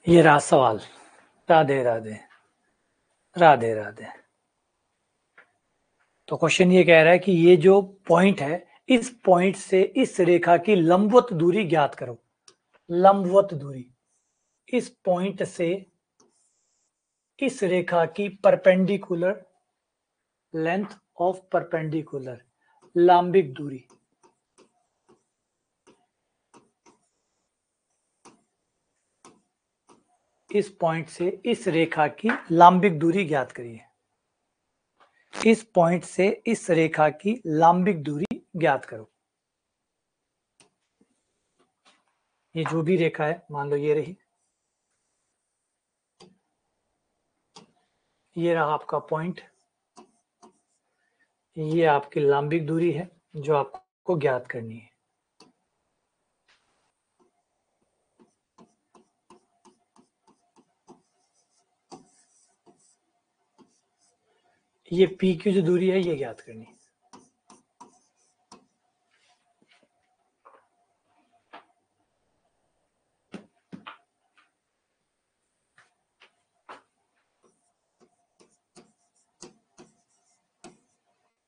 ये रहा सवाल। राधे राधे राधे राधे। तो क्वेश्चन ये कह रहा है कि ये जो पॉइंट है, इस पॉइंट से इस रेखा की लंबवत दूरी ज्ञात करो। लंबवत दूरी, इस पॉइंट से इस रेखा की परपेंडिकुलर, लेंथ ऑफ परपेंडिकुलर, लांबिक दूरी। इस पॉइंट से इस रेखा की लांबिक दूरी ज्ञात करिए। इस पॉइंट से इस रेखा की लांबिक दूरी ज्ञात करो। ये जो भी रेखा है, मान लो ये रही, ये रहा आपका पॉइंट, ये आपकी लांबिक दूरी है जो आपको ज्ञात करनी है। ये पी की जो दूरी है ये ज्ञात करनी है।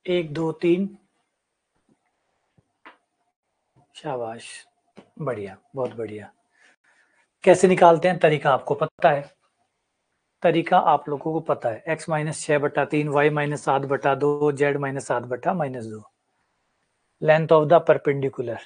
एक दो तीन, शाबाश, बढ़िया, बहुत बढ़िया। कैसे निकालते हैं, तरीका आपको पता है, तरीका आप लोगों को पता है। x minus 6/3, y minus 7/2, z minus 7/-2, length of the perpendicular.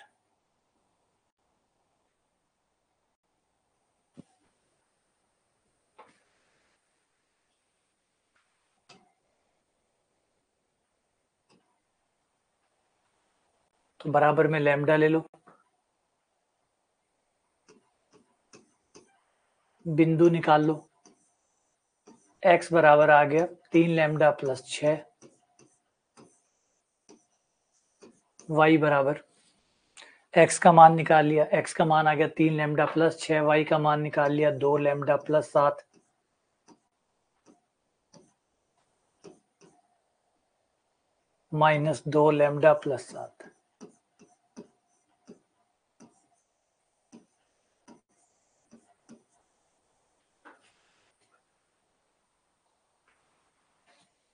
तो बराबर में लैम्डा ले लो, बिंदु निकाल लो। x बराबर आ गया 3 लैम्डा प्लस 6, y बराबर, x का मान निकाल लिया, x का मान आ गया 3 लैम्डा प्लस 6, y का मान निकाल लिया 2 lambda plus 7, minus 2 lambda plus 7।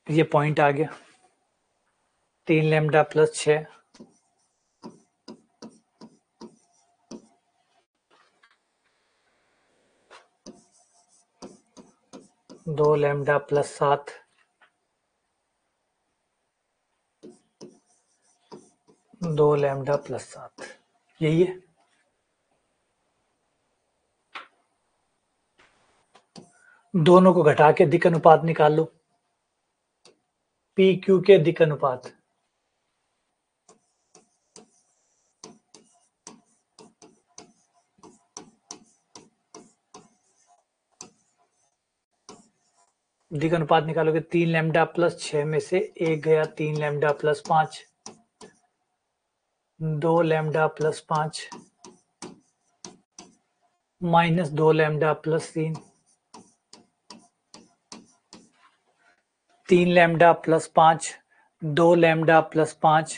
ये पॉइंट आ गया 3 lambda plus 6, 2 lambda plus 7, 2 lambda plus 7, यही है। दोनों को घटा के दिक् अनुपात निकाल लो, पी क्यू के दिक् अनुपात। दिक् अनुपात निकालोगे 3 लैम्डा प्लस 6 में से एक गया 3 lambda plus 5, 2 lambda plus 5, minus 2 lambda plus 3, 3 lambda plus 5, 2 lambda plus 5,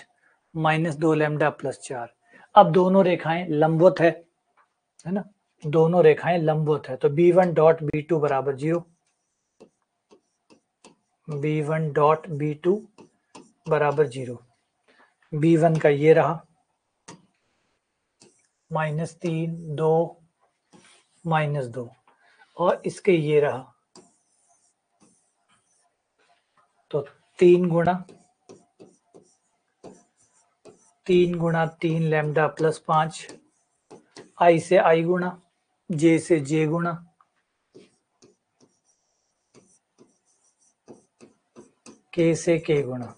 minus 2 lambda plus 4। अब दोनों रेखाएं लंबवत है ना, दोनों रेखाएं लंबवत है, तो b1 डॉट b2 बराबर 0, b1 डॉट b2 बराबर 0। b1 का ये रहा -3, 2, -2, और इसके ये रहा, तो 3 गुणा 3 लैम्डा प्लस 5, आई से आई गुणा, जे से जे गुणा, के से के गुणा।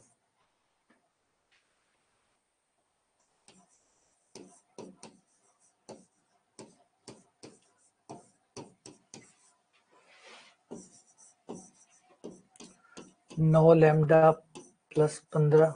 नौ लैम्डा प्लस 15,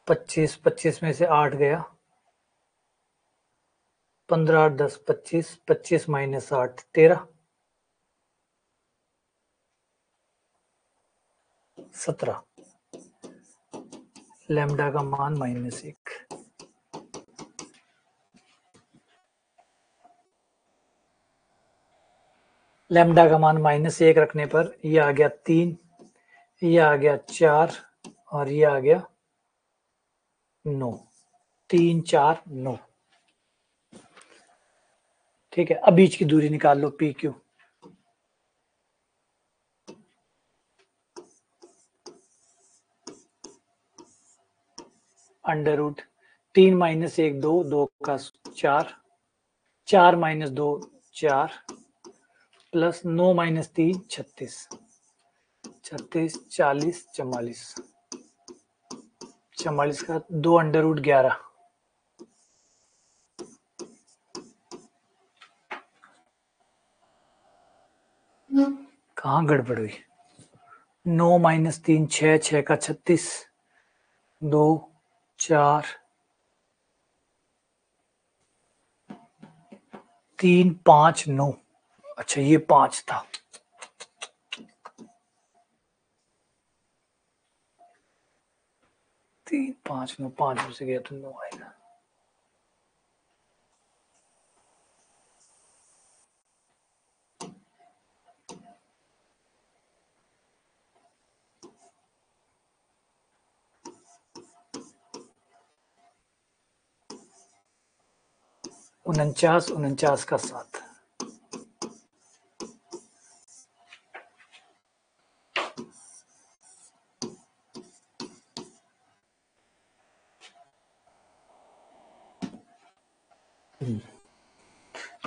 पच्चीस में से 8 गया, 15 8 10 25, 25 माइनस 8 13, 17, लैम्डा का मान -1। लैम्डा का मान -1 रखने पर ये आ गया 3, ये आ गया 4 और ये आ गया 9। 3 4 9। ठीक है, अब बीच की दूरी निकाल लो P Q. Under root 3 minus 1 2, 2 का 4, 4 माइनस 2 4, प्लस 9 माइनस 3 36, 36 40 44, 44 का 2 अंडर रूट 11। कहाँ गड़बड़ हुई? 9 माइनस 3 6, 6 का 36, 2 4 3 5 9। अच्छा ये 5 था। तीन 5 9, 5 से गया तो 9 आएगा। उनचास 49 का 7।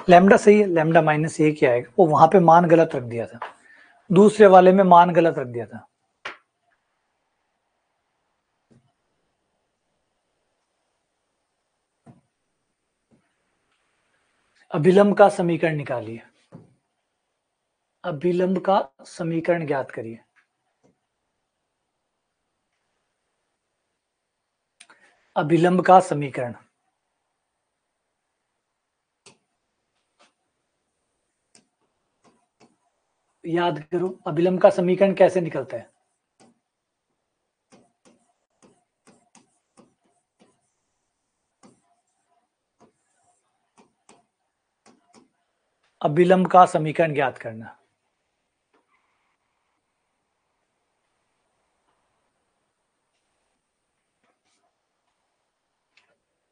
लैम्डा सही है, लैम्डा -1 ही आएगा। वो वहां पे मान गलत रख दिया था, दूसरे वाले में मान गलत रख दिया था। अभिलंब का समीकरण निकालिए। अभिलंब का समीकरण ज्ञात करिए। अभिलंब का समीकरण, याद करो अभिलंब का समीकरण कैसे निकलता है। अभिलंब का समीकरण ज्ञात करना।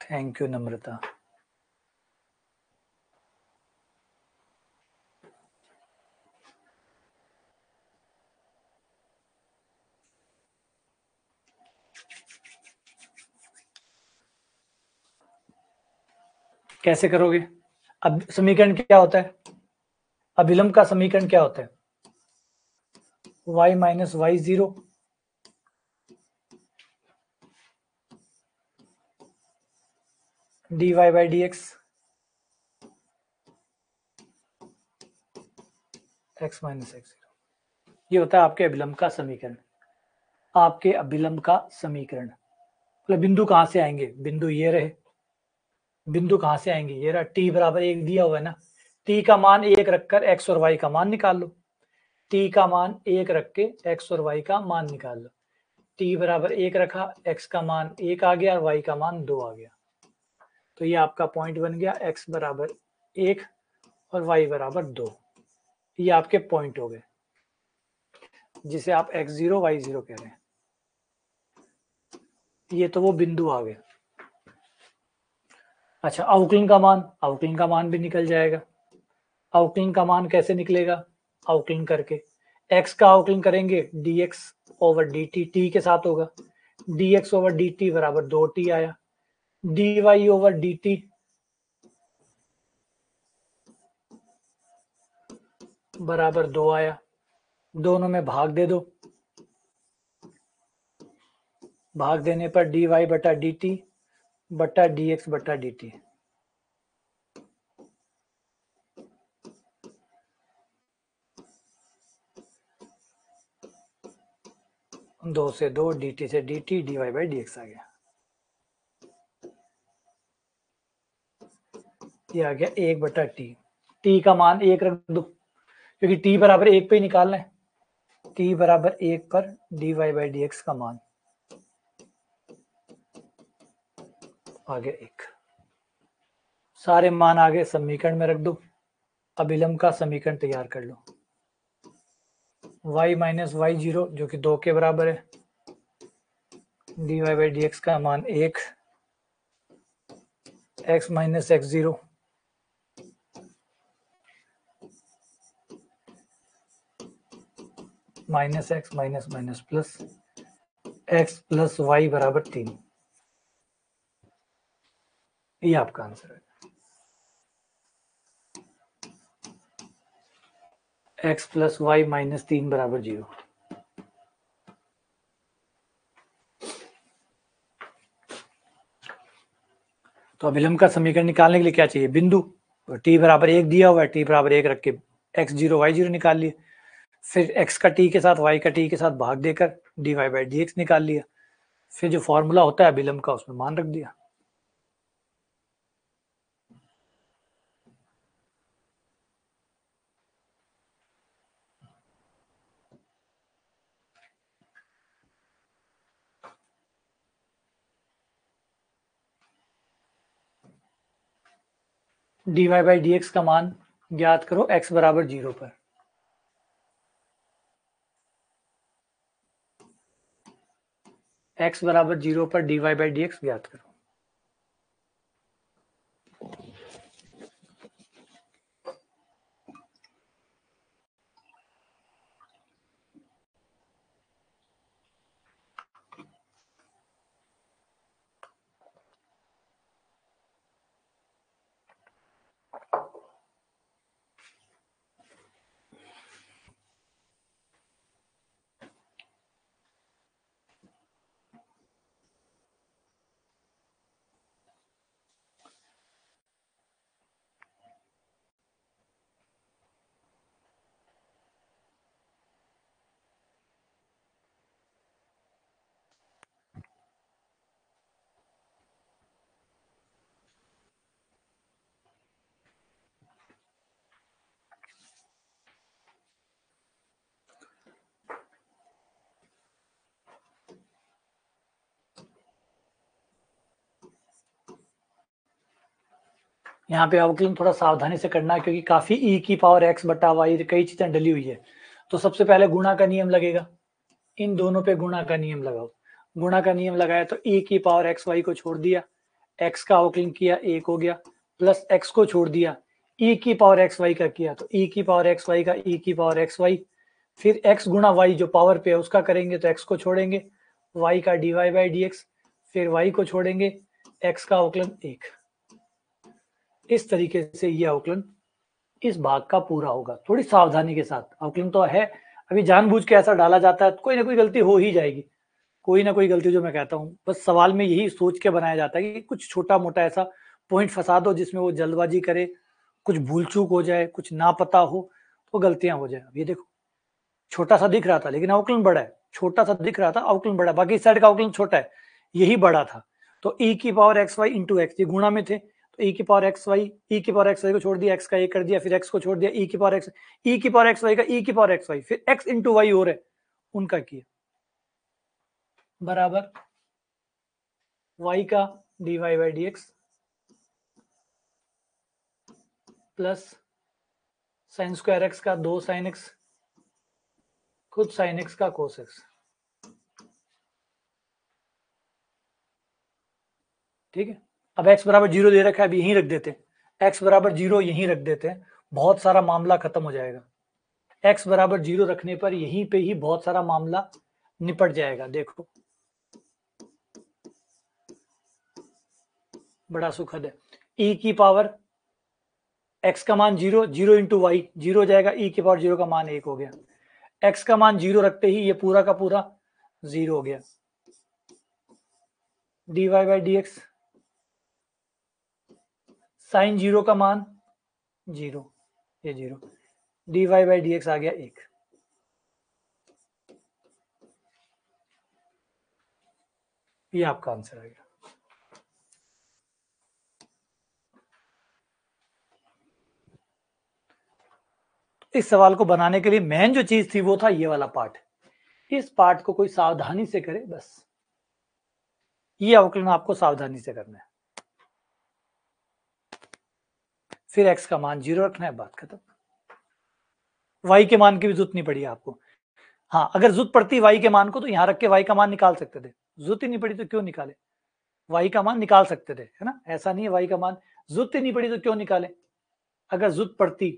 थैंक यू नम्रता। कैसे करोगे? अब समीकरण क्या होता है? अभिलंब का समीकरण क्या होता है? y minus y 0 dy by d x x minus x 0। ये होता है आपके अभिलंब का समीकरण। आपके अभिलंब का समीकरण मतलब बिंदु कहां से आएंगे? बिंदु ये रहे। बिंदु कहां से आएंगे? ये रहा, t बराबर 1 दिया हुआ है ना, t का मान 1 रखकर x और y का मान निकाल लो। t का मान 1 रख के x और y का मान निकाल लो। t बराबर 1 रखा, x का मान 1 आ गया और y का मान 2 आ गया। तो ये आपका पॉइंट बन गया, x बराबर 1 और y बराबर 2। ये आपके पॉइंट हो गए, जिसे आप x0 y0 कह रहे हैं। ये तो वो बिंदु आ गए। अच्छा अवकलन का मान, अवकलन का मान भी निकल जाएगा। अवकलन का मान कैसे निकलेगा? अवकलन करके x का अवकलन करेंगे dx ओवर dt, t के साथ होगा, dx ओवर dt बराबर 2t आया, dy ओवर dt बराबर 2 आया। दोनों में भाग दे दो, भाग देने पर dy बटा dt बटा dx बटा dt। दो से 2, dt से dt, dy बाई dx आ गया। ये आ गया 1/t। t का मान 1 रख दो, क्योंकि t बराबर 1 पे ही निकालना है। t बराबर 1 पर dy/dx का मान आ गया 1। सारे मान आगे समीकरण में रख दो, अभिलंब का समीकरण तैयार कर लो। y माइनस वाई जीरो जो कि 2 के बराबर है, dy/dx का मान 1, x minus x zero minus x minus minus plus x plus y बराबर 3। ये आपका आंसर है। x प्लस वाई माइनस 3 बराबर 0। तो अभिलंब का समीकरण निकालने के लिए क्या चाहिए, बिंदु। तो t बराबर 1 दिया हुआ है, t बराबर 1 रख के x0 y0 निकाल लिए, फिर x का t के साथ y का t के साथ भाग देकर dy/dx निकाल लिया, फिर जो फॉर्मूला होता है अभिलंब का उसमें मान रख दिया। dy/dx का मान ज्ञात करो x बराबर 0 पर। x बराबर 0 पर dy/dx ज्ञात करो। यहाँ पे अवकलन थोड़ा सावधानी से करना है, क्योंकि काफी e की पावर x बटा वाई कई चीजें डली हुई है। तो सबसे पहले गुणा का नियम लगेगा, इन दोनों पे गुणा का नियम लगाओ। गुणा का नियम लगाया तो e की पावर x वाई को छोड़ दिया, x का अवकलन किया 1 हो गया, प्लस x को छोड़ दिया, e की पावर x वाई का किया तो e की पावर x वाई का e की पावर x वाई, फिर x गुणा y जो पावर पे है उसका करेंगे तो x को छोड़ेंगे, y का dy/dx, फिर y को छोड़ेंगे, x का अवकलन 1। इस तरीके से ये अवकलन इस भाग का पूरा होगा। थोड़ी सावधानी के साथ, अवकलन तो है, अभी जानबूझ के ऐसा डाला जाता है, कोई ना कोई गलती हो ही जाएगी, कोई ना कोई गलती जो मैं कहता हूँ, बस सवाल में यही सोच के बनाया जाता है कि कुछ छोटा मोटा ऐसा पॉइंट फंसा दो जिसमें वो जल्दबाजी करे, कुछ भूल चूक हो जाए, कुछ ना पता हो तो गलतियां हो जाए। अब ये देखो छोटा सा दिख रहा था लेकिन अवकलन बड़ा है, छोटा सा दिख रहा था अवकलन बड़ा है, बाकी इस साइड का अवकलन छोटा है, यही बड़ा था। तो e की power x y into x, ये गुणा में थे तो e की पावर एक्स वाई, e की पावर एक्स वाई को छोड़ दिया, x का 1 कर दिया, फिर x को छोड़ दिया, e की पावर एक्स, e की पावर एक्स वाई का e की पावर एक्स वाई, फिर x इंटू वाई और है उनका किया, बराबर y का dy/dx plus sine square x का 2 साइन एक्स खुद साइन एक्स का कोस एक्स। ठीक है, अब x बराबर 0 दे रखा है, अब यहीं रख देते हैं, x बराबर 0 यहीं रख देते हैं, बहुत सारा मामला खत्म हो जाएगा। x बराबर 0 रखने पर यहीं पे ही बहुत सारा मामला निपट जाएगा। देखो बड़ा सुखद है, e की पावर x का मान 0, 0 इंटू वाई 0 हो जाएगा, e की पावर 0 का मान 1 हो गया, x का मान 0 रखते ही ये पूरा का पूरा 0 हो गया, dy/dx साइन 0 का मान 0, ये 0, dy/dx आ गया 1। ये आपका आंसर आ गया। इस सवाल को बनाने के लिए मेन जो चीज थी वो था ये वाला पार्ट। इस पार्ट को कोई सावधानी से करे, बस ये अवकलन आपको सावधानी से करना है। फिर x का मान 0 रखना है, बात खत्म। y के मान की भी जरूरत नहीं पड़ी आपको। हाँ, अगर जरूरत पड़ती y के मान को तो यहां रख के y का मान निकाल सकते थे, जरूरत ही नहीं पड़ी तो क्यों निकाले, y का मान निकाल सकते थे, है ना। ऐसा नहीं है y का मान जरूरत ही नहीं पड़ी तो क्यों निकाले, अगर जरूरत पड़ती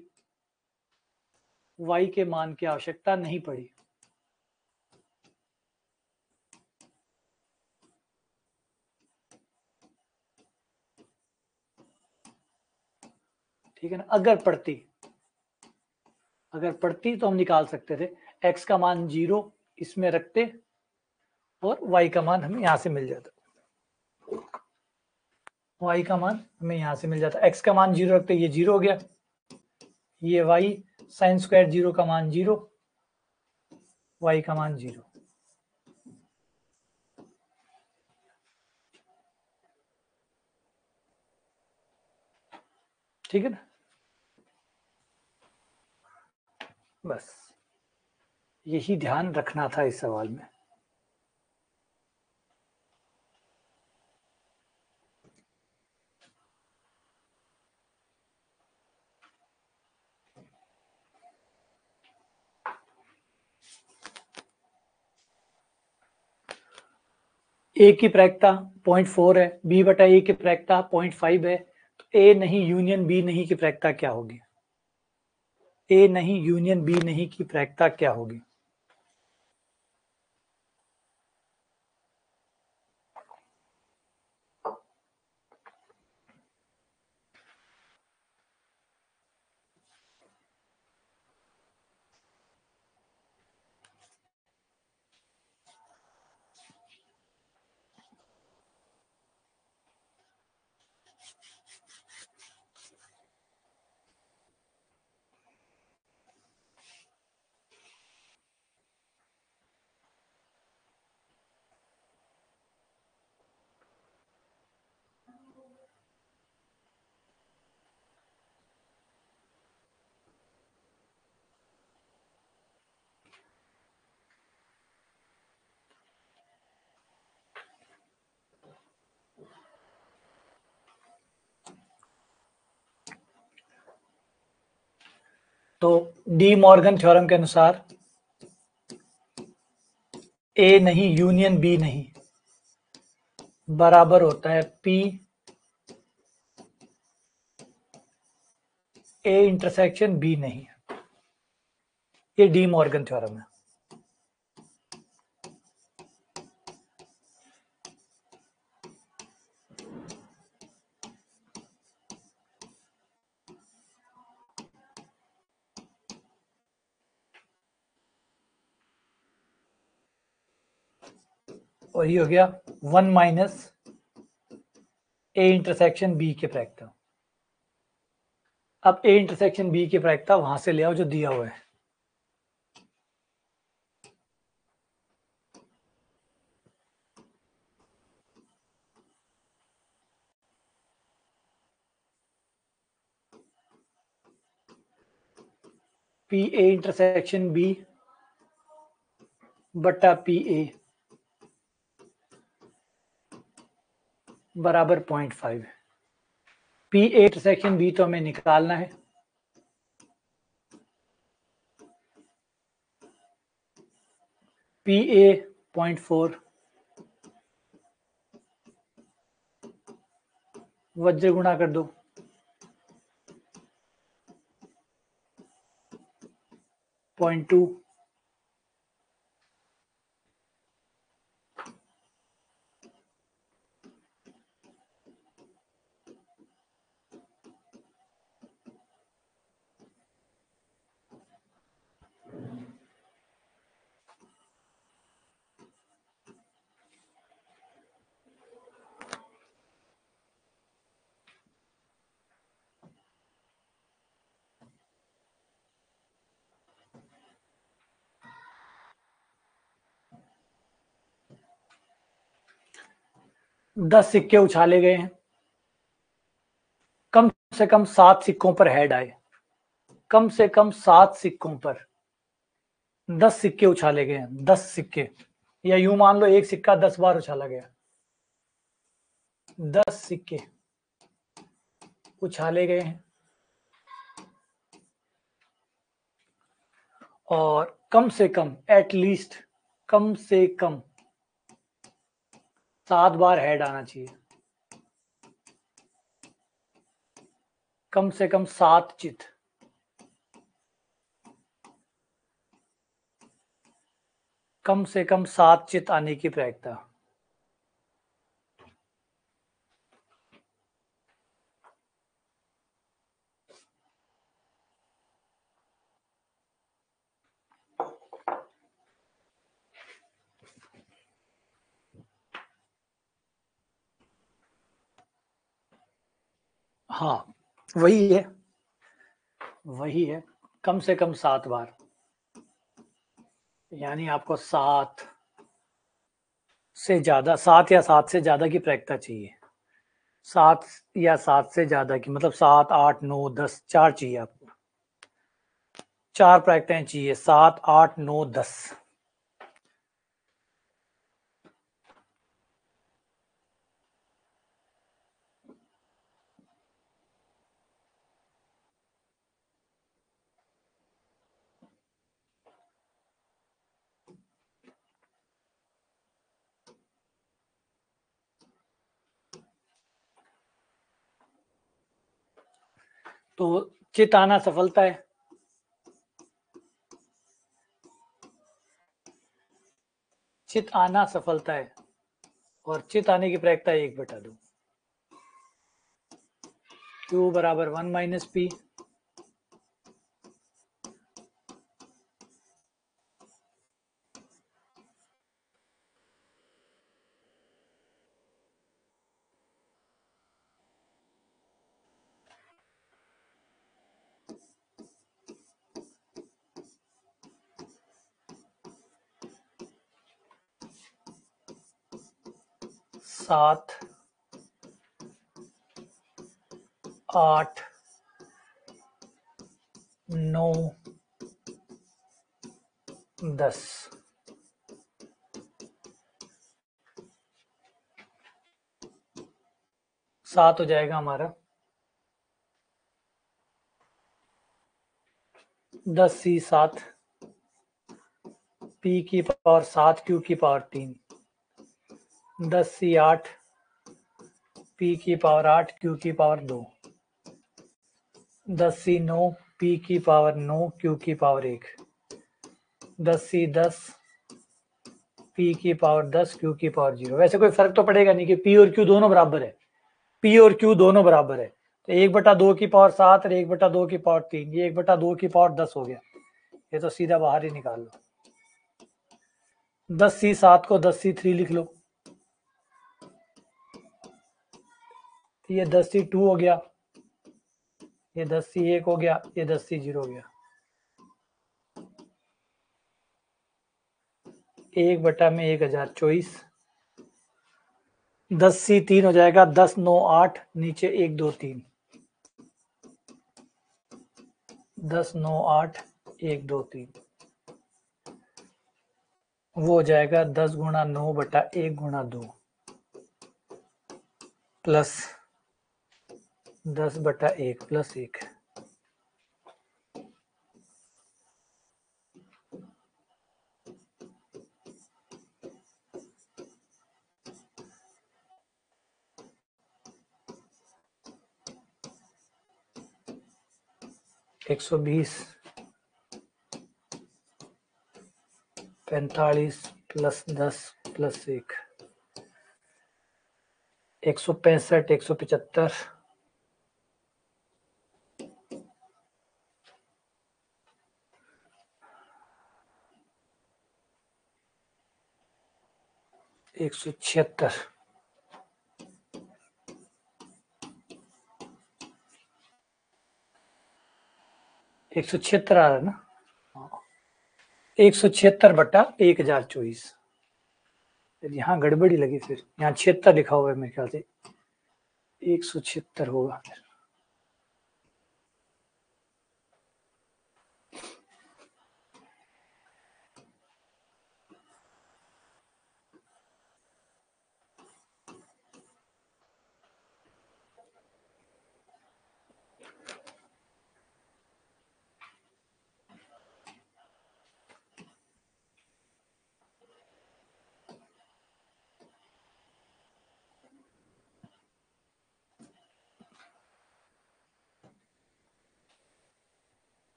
y के मान की आवश्यकता नहीं पड़ी। ठीक है ना, अगर पड़ती तो हम निकाल सकते थे। x का मान 0 इसमें रखते और y का मान हमें यहां से मिल जाता, y का मान हमें यहां से मिल जाता। x का मान 0 रखते, ये 0 हो गया, ये y साइन स्क्वायर 0 का मान 0, y का मान 0। ठीक है ना, बस यही ध्यान रखना था इस सवाल में। ए की प्रायिकता 0.4 है, बी बटा ए की प्रायिकता 0.5 है, तो ए नहीं यूनियन बी नहीं की प्रायिकता क्या होगी, ए नहीं यूनियन बी नहीं की प्रायिकता क्या होगी। तो डी मॉर्गन थ्योरम के अनुसार ए नहीं यूनियन बी नहीं बराबर होता है पी ए इंटरसेक्शन बी नहीं। ये डी मॉर्गन थ्योरम है। और ये हो गया 1 माइनस ए इंटरसेक्शन बी की प्रायिकता। अब ए इंटरसेक्शन बी की प्रायिकता वहां से ले आओ जो दिया हुआ है। पी ए इंटरसेक्शन बी बटा पी ए बराबर 0.5। पी ए इंटरसेक्शन बी तो हमें निकालना है, पी ए 0.4 वज्र गुणा कर दो 0.2 10 सिक्के उछाले गए हैं, कम से कम 7 सिक्कों पर हेड आए, कम से कम 7 सिक्कों पर 10 सिक्के उछाले गए हैं, 10 सिक्के, या यूं मान लो एक सिक्का 10 बार उछाला गया, 10 सिक्के उछाले गए हैं, और कम से कम एटलीस्ट कम से कम 7 बार हेड आना चाहिए, कम से कम 7 चित, कम से कम 7 चित आने की प्रायिकता। हाँ वही है, वही है, कम से कम 7 बार, यानी आपको 7 से ज्यादा, 7 या 7 से ज्यादा की प्रायिकता चाहिए, 7 या 7 से ज्यादा की, मतलब 7, 8, 9, 10, 4 चाहिए आपको, 4 प्रायिकताएं चाहिए, 7, 8, 9, 10। तो चित आना सफलता है, चित आना सफलता है, और चित आने की प्रायिकता 1/2, Q बराबर 1 माइनस पी, सात, 8, 9, 10, 7 हो जाएगा हमारा 10 C 7, P की पावर 7, Q की पावर 3, 10 C 8, P की पावर 8, Q की पावर 2, 10 C 9, P की पावर 9, Q की पावर 1, 10 C 10, P की पावर 10, Q की पावर 0। वैसे कोई फर्क तो पड़ेगा नहीं कि P और Q दोनों बराबर है, P और Q दोनों बराबर है, तो 1/2 की पावर 7 और 1/2 की पावर 3, ये 1/2 की पावर 10 हो गया, ये तो सीधा बाहर ही निकाल लो। 10 C 7 को 10 C 3 लिख लो, ये 10 C 2 हो गया, ये 10 C 1 हो गया, ये 10 C 0 हो गया, 1/1024, 10 C 3 हो जाएगा, 10 9 8, नीचे 1 2 3, 10 9 8, 1 2 3, वो हो जाएगा 10 गुणा 9/1 गुणा 2 प्लस 10/1 प्लस 1, एक 120, 45 प्लस 10 प्लस 1, 165, 175, 176, 176 आ रहा है ना, 176/1024, यहाँ गड़बड़ी लगी, फिर यहाँ 76 लिखा हुआ है मेरे ख्याल से, 176 होगा फिर,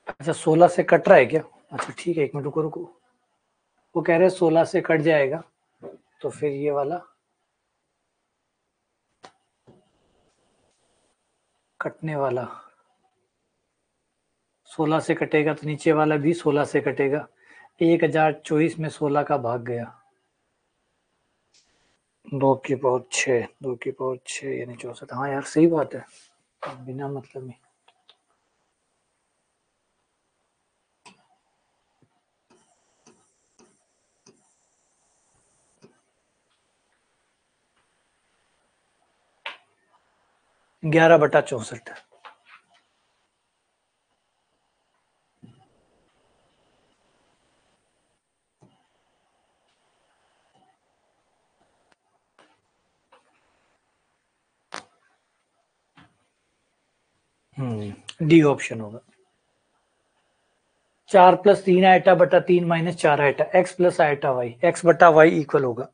अच्छा 16 से कट रहा है क्या? अच्छा ठीक है, एक मिनट रुको रुको। वो कह रहे हैं 16 से कट जाएगा, तो फिर ये वाला कटने वाला 16 से कटेगा, तो नीचे वाला भी 16 से कटेगा। 1024 में 16 का भाग गया, 2 की पावर 6, 2 की पावर 6 यानी 64। हाँ यार सही बात है, बिना मतलब में। ग्यारह बटा 64। डी ऑप्शन होगा। 4 + 3 आइटा बटा 3 - 4 iota, x plus iota y, x बटा वाई इक्वल होगा।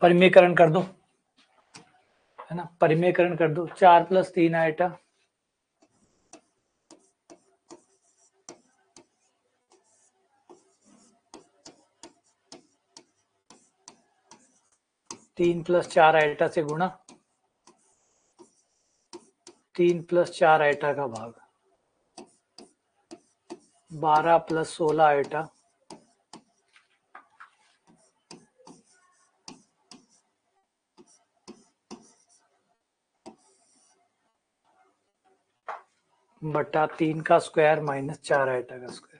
परिमेयकरण कर दो, है ना, परिमेयकरण कर दो। 4 + 3 आइटा, 3 + 4 आइटा से गुणा, 3 + 4 आइटा का भाग, 12 + 16 आइटा, बटा 3 का स्क्वायर - 4 आइटा का स्क्वायर।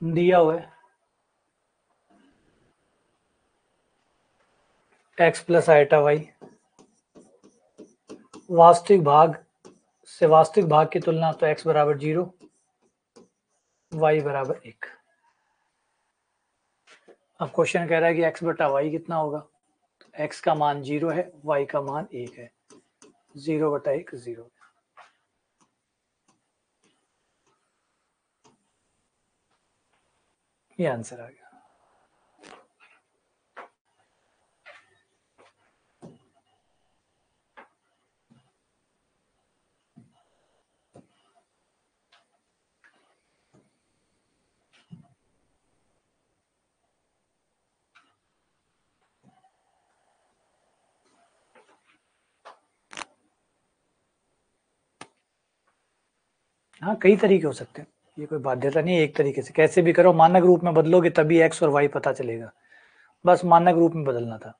दिया हुआ है एक्स प्लस आइटा वाई, वास्तविक भाग से वास्तविक भाग की तुलना, तो x बराबर 0, y बराबर 1। अब क्वेश्चन कह रहा है कि x बटा वाई कितना होगा, तो x का मान 0 है, y का मान 1 है, 0/1 0। ये आंसर आ गया। हाँ कई तरीके हो सकते हैं, ये कोई बाध्यता नहीं है, एक तरीके से कैसे भी करो, मानक रूप में बदलोगे तभी एक्स और वाई पता चलेगा, बस मानक रूप में बदलना था।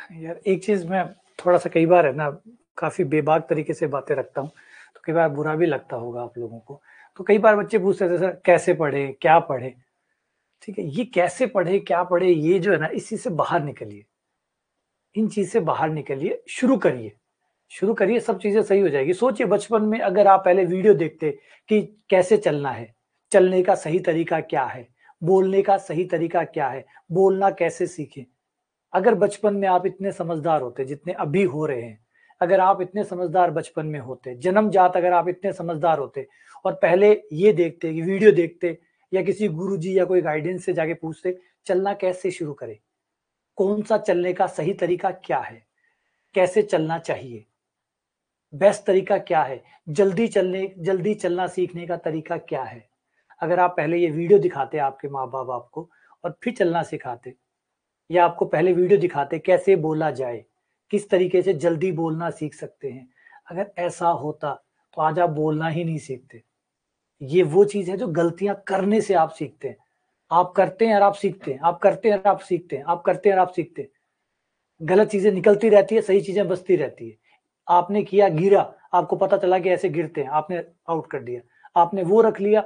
यार एक चीज मैं थोड़ा सा कई बार है ना काफी बेबाक तरीके से बातें रखता हूँ, तो कई बार बुरा भी लगता होगा आप लोगों को। तो कई बार बच्चे पूछते थे सर कैसे पढ़े क्या पढ़े, ठीक है, ये कैसे पढ़े क्या पढ़े ये जो है ना इसी से बाहर निकलिए, इन चीज से बाहर निकलिए, शुरू करिए, सब चीजें सही हो जाएगी। सोचिए बचपन में अगर आप पहले वीडियो देखते कि कैसे चलना है, चलने का सही तरीका क्या है, बोलने का सही तरीका क्या है, बोलना कैसे सीखें। अगर बचपन में आप इतने समझदार होते जितने अभी हो रहे हैं, अगर आप इतने समझदार बचपन में होते, जन्मजात अगर आप इतने समझदार होते और पहले ये देखते कि वीडियो देखते या किसी गुरुजी या कोई गाइडेंस से जाके पूछते चलना कैसे शुरू करें, कौन सा चलने का सही तरीका क्या है, कैसे चलना चाहिए, बेस्ट तरीका क्या है, जल्दी चलना सीखने का तरीका क्या है। अगर आप पहले ये वीडियो दिखाते आपके माँ बाप आपको और फिर चलना सिखाते, या आपको पहले वीडियो दिखाते कैसे बोला जाए, किस तरीके से जल्दी बोलना सीख सकते हैं, अगर ऐसा होता तो आज आप बोलना ही नहीं सीखते। ये वो चीज है जो गलतियां करने से आप सीखते हैं। आप करते हैं और आप सीखते हैं, आप करते हैं और आप सीखते हैं, आप करते हैं और आप सीखते हैं। गलत चीजें निकलती रहती है, सही चीजें बचती रहती है। आपने किया, गिरा, आपको पता चला कि ऐसे गिरते हैं, आपने आउट कर दिया। आपने वो रख लिया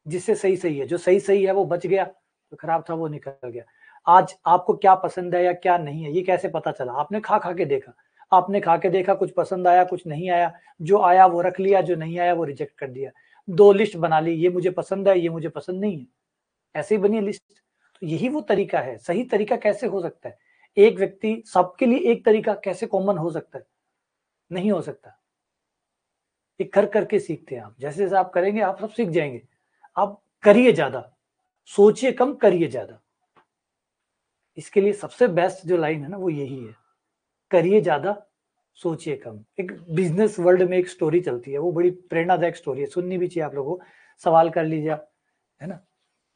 जिससे सही सही है, जो सही सही है वो बच गया, जो खराब था वो निकल गया। आज आपको क्या पसंद है या क्या नहीं है ये कैसे पता चला? आपने खा खा के देखा, आपने खा के देखा, कुछ पसंद आया कुछ नहीं आया, जो आया वो रख लिया, जो नहीं आया वो रिजेक्ट कर दिया। 2 लिस्ट बना ली, ये मुझे पसंद है, ये मुझे पसंद नहीं है, ऐसे ही बनी है लिस्ट। तो यही वो तरीका है। सही तरीका कैसे हो सकता है? एक व्यक्ति सबके लिए एक तरीका कैसे कॉमन हो सकता है? नहीं हो सकता। ये कर करके सीखते हैं आप, जैसे जैसे आप करेंगे आप सब सीख जाएंगे। आप करिए ज्यादा, सोचिए कम, करिए ज्यादा। इसके लिए सबसे बेस्ट जो लाइन है ना वो यही है, करिए ज्यादा, सोचिए कम। एक बिजनेस वर्ल्ड में एक स्टोरी चलती है, वो बड़ी प्रेरणादायक स्टोरी है, सुननी भी चाहिए आप लोगों को। सवाल कर लीजिए आप, है ना।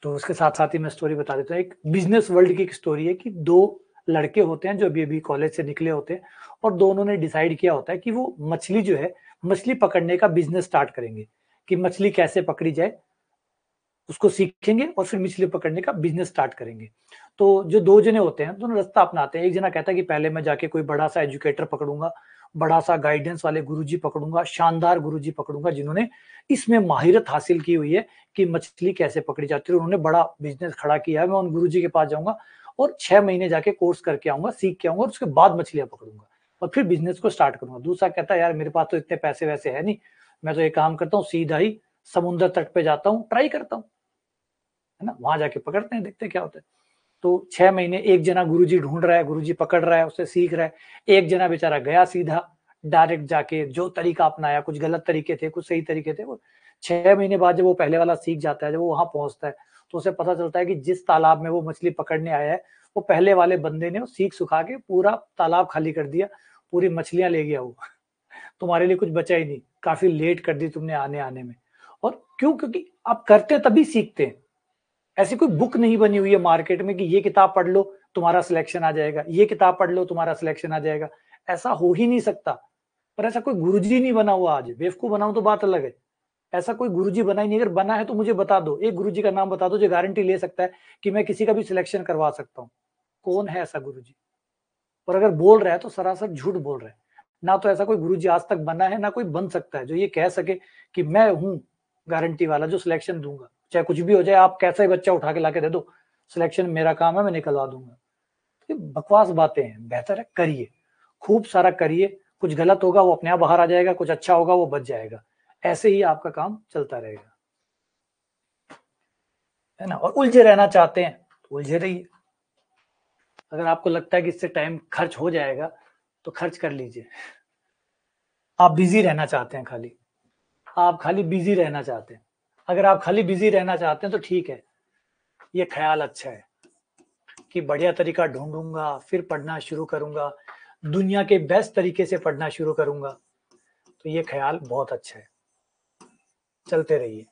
तो उसके साथ साथ ही मैं स्टोरी बता देता हूँ। एक बिजनेस वर्ल्ड की एक स्टोरी है कि 2 लड़के होते हैं जो अभी अभी कॉलेज से निकले होते हैं, और दोनों ने डिसाइड किया होता है कि वो मछली जो है, मछली पकड़ने का बिजनेस स्टार्ट करेंगे, कि मछली कैसे पकड़ी जाए उसको सीखेंगे और फिर मछली पकड़ने का बिजनेस स्टार्ट करेंगे। तो जो 2 जने होते हैं दोनों रास्ता अपनाते हैं। एक जना कहता है कि पहले मैं जाके कोई बड़ा सा एजुकेटर पकड़ूंगा, बड़ा सा गाइडेंस वाले गुरुजी पकड़ूंगा, शानदार गुरुजी पकड़ूंगा जिन्होंने इसमें माहिरत हासिल की हुई है कि मछली कैसे पकड़ी जाती है, उन्होंने बड़ा बिजनेस खड़ा किया है। मैं उन गुरुजी के पास जाऊंगा और 6 महीने जाके कोर्स करके आऊंगा, सीख के आऊंगा और उसके बाद मछलियां पकड़ूंगा और फिर बिजनेस को स्टार्ट करूंगा। दूसरा कहता है यार मेरे पास तो इतने पैसे वैसे है नहीं, मैं तो एक काम करता हूँ सीधा ही समुद्र तट पे जाता हूँ, ट्राई करता हूँ, है ना, वहां जाके पकड़ते हैं, देखते हैं क्या होता है। तो 6 महीने एक जना गुरुजी ढूंढ रहा है, गुरुजी पकड़ रहा है, उससे सीख रहा है। एक जना बेचारा गया सीधा डायरेक्ट जाके, जो तरीका अपनाया, कुछ गलत तरीके थे कुछ सही तरीके थे। वो 6 महीने बाद जब वो पहले वाला सीख जाता है, जब वो वहां पहुंचता है तो उसे पता चलता है कि जिस तालाब में वो मछली पकड़ने आया है वो पहले वाले बंदे ने सीख सुखा के पूरा तालाब खाली कर दिया, पूरी मछलियां ले गया वो। तुम्हारे लिए कुछ बचा ही नहीं, काफी लेट कर दी तुमने आने आने में। और क्यों? क्योंकि आप करते तभी सीखते हैं। ऐसी कोई बुक नहीं बनी हुई है मार्केट में कि ये किताब पढ़ लो तुम्हारा सिलेक्शन आ जाएगा, ये किताब पढ़ लो तुम्हारा सिलेक्शन आ जाएगा। ऐसा हो ही नहीं सकता। पर ऐसा कोई गुरुजी नहीं बना हुआ आज। बेवकूफ बनाऊं तो बात अलग है, ऐसा कोई गुरुजी बना ही नहीं। अगर बना है तो मुझे बता दो, एक गुरुजी का नाम बता दो जो गारंटी ले सकता है कि मैं किसी का भी सिलेक्शन करवा सकता हूँ। कौन है ऐसा गुरुजी? और अगर बोल रहा है तो सरासर झूठ बोल रहा है। ना तो ऐसा कोई गुरुजी आज तक बना है, ना कोई बन सकता है जो ये कह सके कि मैं हूं गारंटी वाला जो सिलेक्शन दूंगा, चाहे कुछ भी हो जाए, आप कैसा ही बच्चा उठा के लाके दे दो, सिलेक्शन मेरा काम है, मैं निकलवा दूंगा। ये बकवास बातें हैं। बेहतर है करिए, खूब सारा करिए। कुछ गलत होगा वो अपने आप बाहर आ जाएगा, कुछ अच्छा होगा वो बच जाएगा। ऐसे ही आपका काम चलता रहेगा, है ना। और उलझे रहना चाहते हैं तो उलझे रहिए। अगर आपको लगता है कि इससे टाइम खर्च हो जाएगा तो खर्च कर लीजिए। आप बिजी रहना चाहते हैं, खाली आप खाली बिजी रहना चाहते हैं। अगर आप खाली बिजी रहना चाहते हैं तो ठीक है, ये ख्याल अच्छा है कि बढ़िया तरीका ढूंढूंगा, फिर पढ़ना शुरू करूंगा, दुनिया के बेस्ट तरीके से पढ़ना शुरू करूंगा। तो ये ख्याल बहुत अच्छा है, चलते रहिए।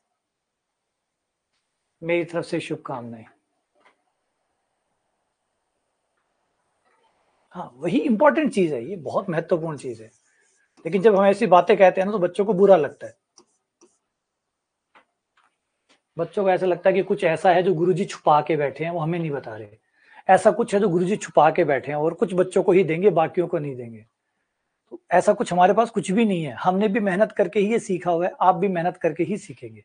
मेरी तरफ से शुभकामनाएं। हाँ, वही इंपॉर्टेंट चीज है, ये बहुत महत्वपूर्ण चीज है। लेकिन जब हम ऐसी बातें कहते हैं ना तो बच्चों को बुरा लगता है। बच्चों को ऐसा लगता है कि कुछ ऐसा है जो गुरुजी छुपा के बैठे हैं, वो हमें नहीं बता रहे। ऐसा कुछ है जो गुरुजी छुपा के बैठे हैं और कुछ बच्चों को ही देंगे, बाकियों को नहीं देंगे। तो ऐसा कुछ हमारे पास कुछ भी नहीं है, हमने भी मेहनत करके ही ये सीखा हुआ है, आप भी मेहनत करके ही सीखेंगे।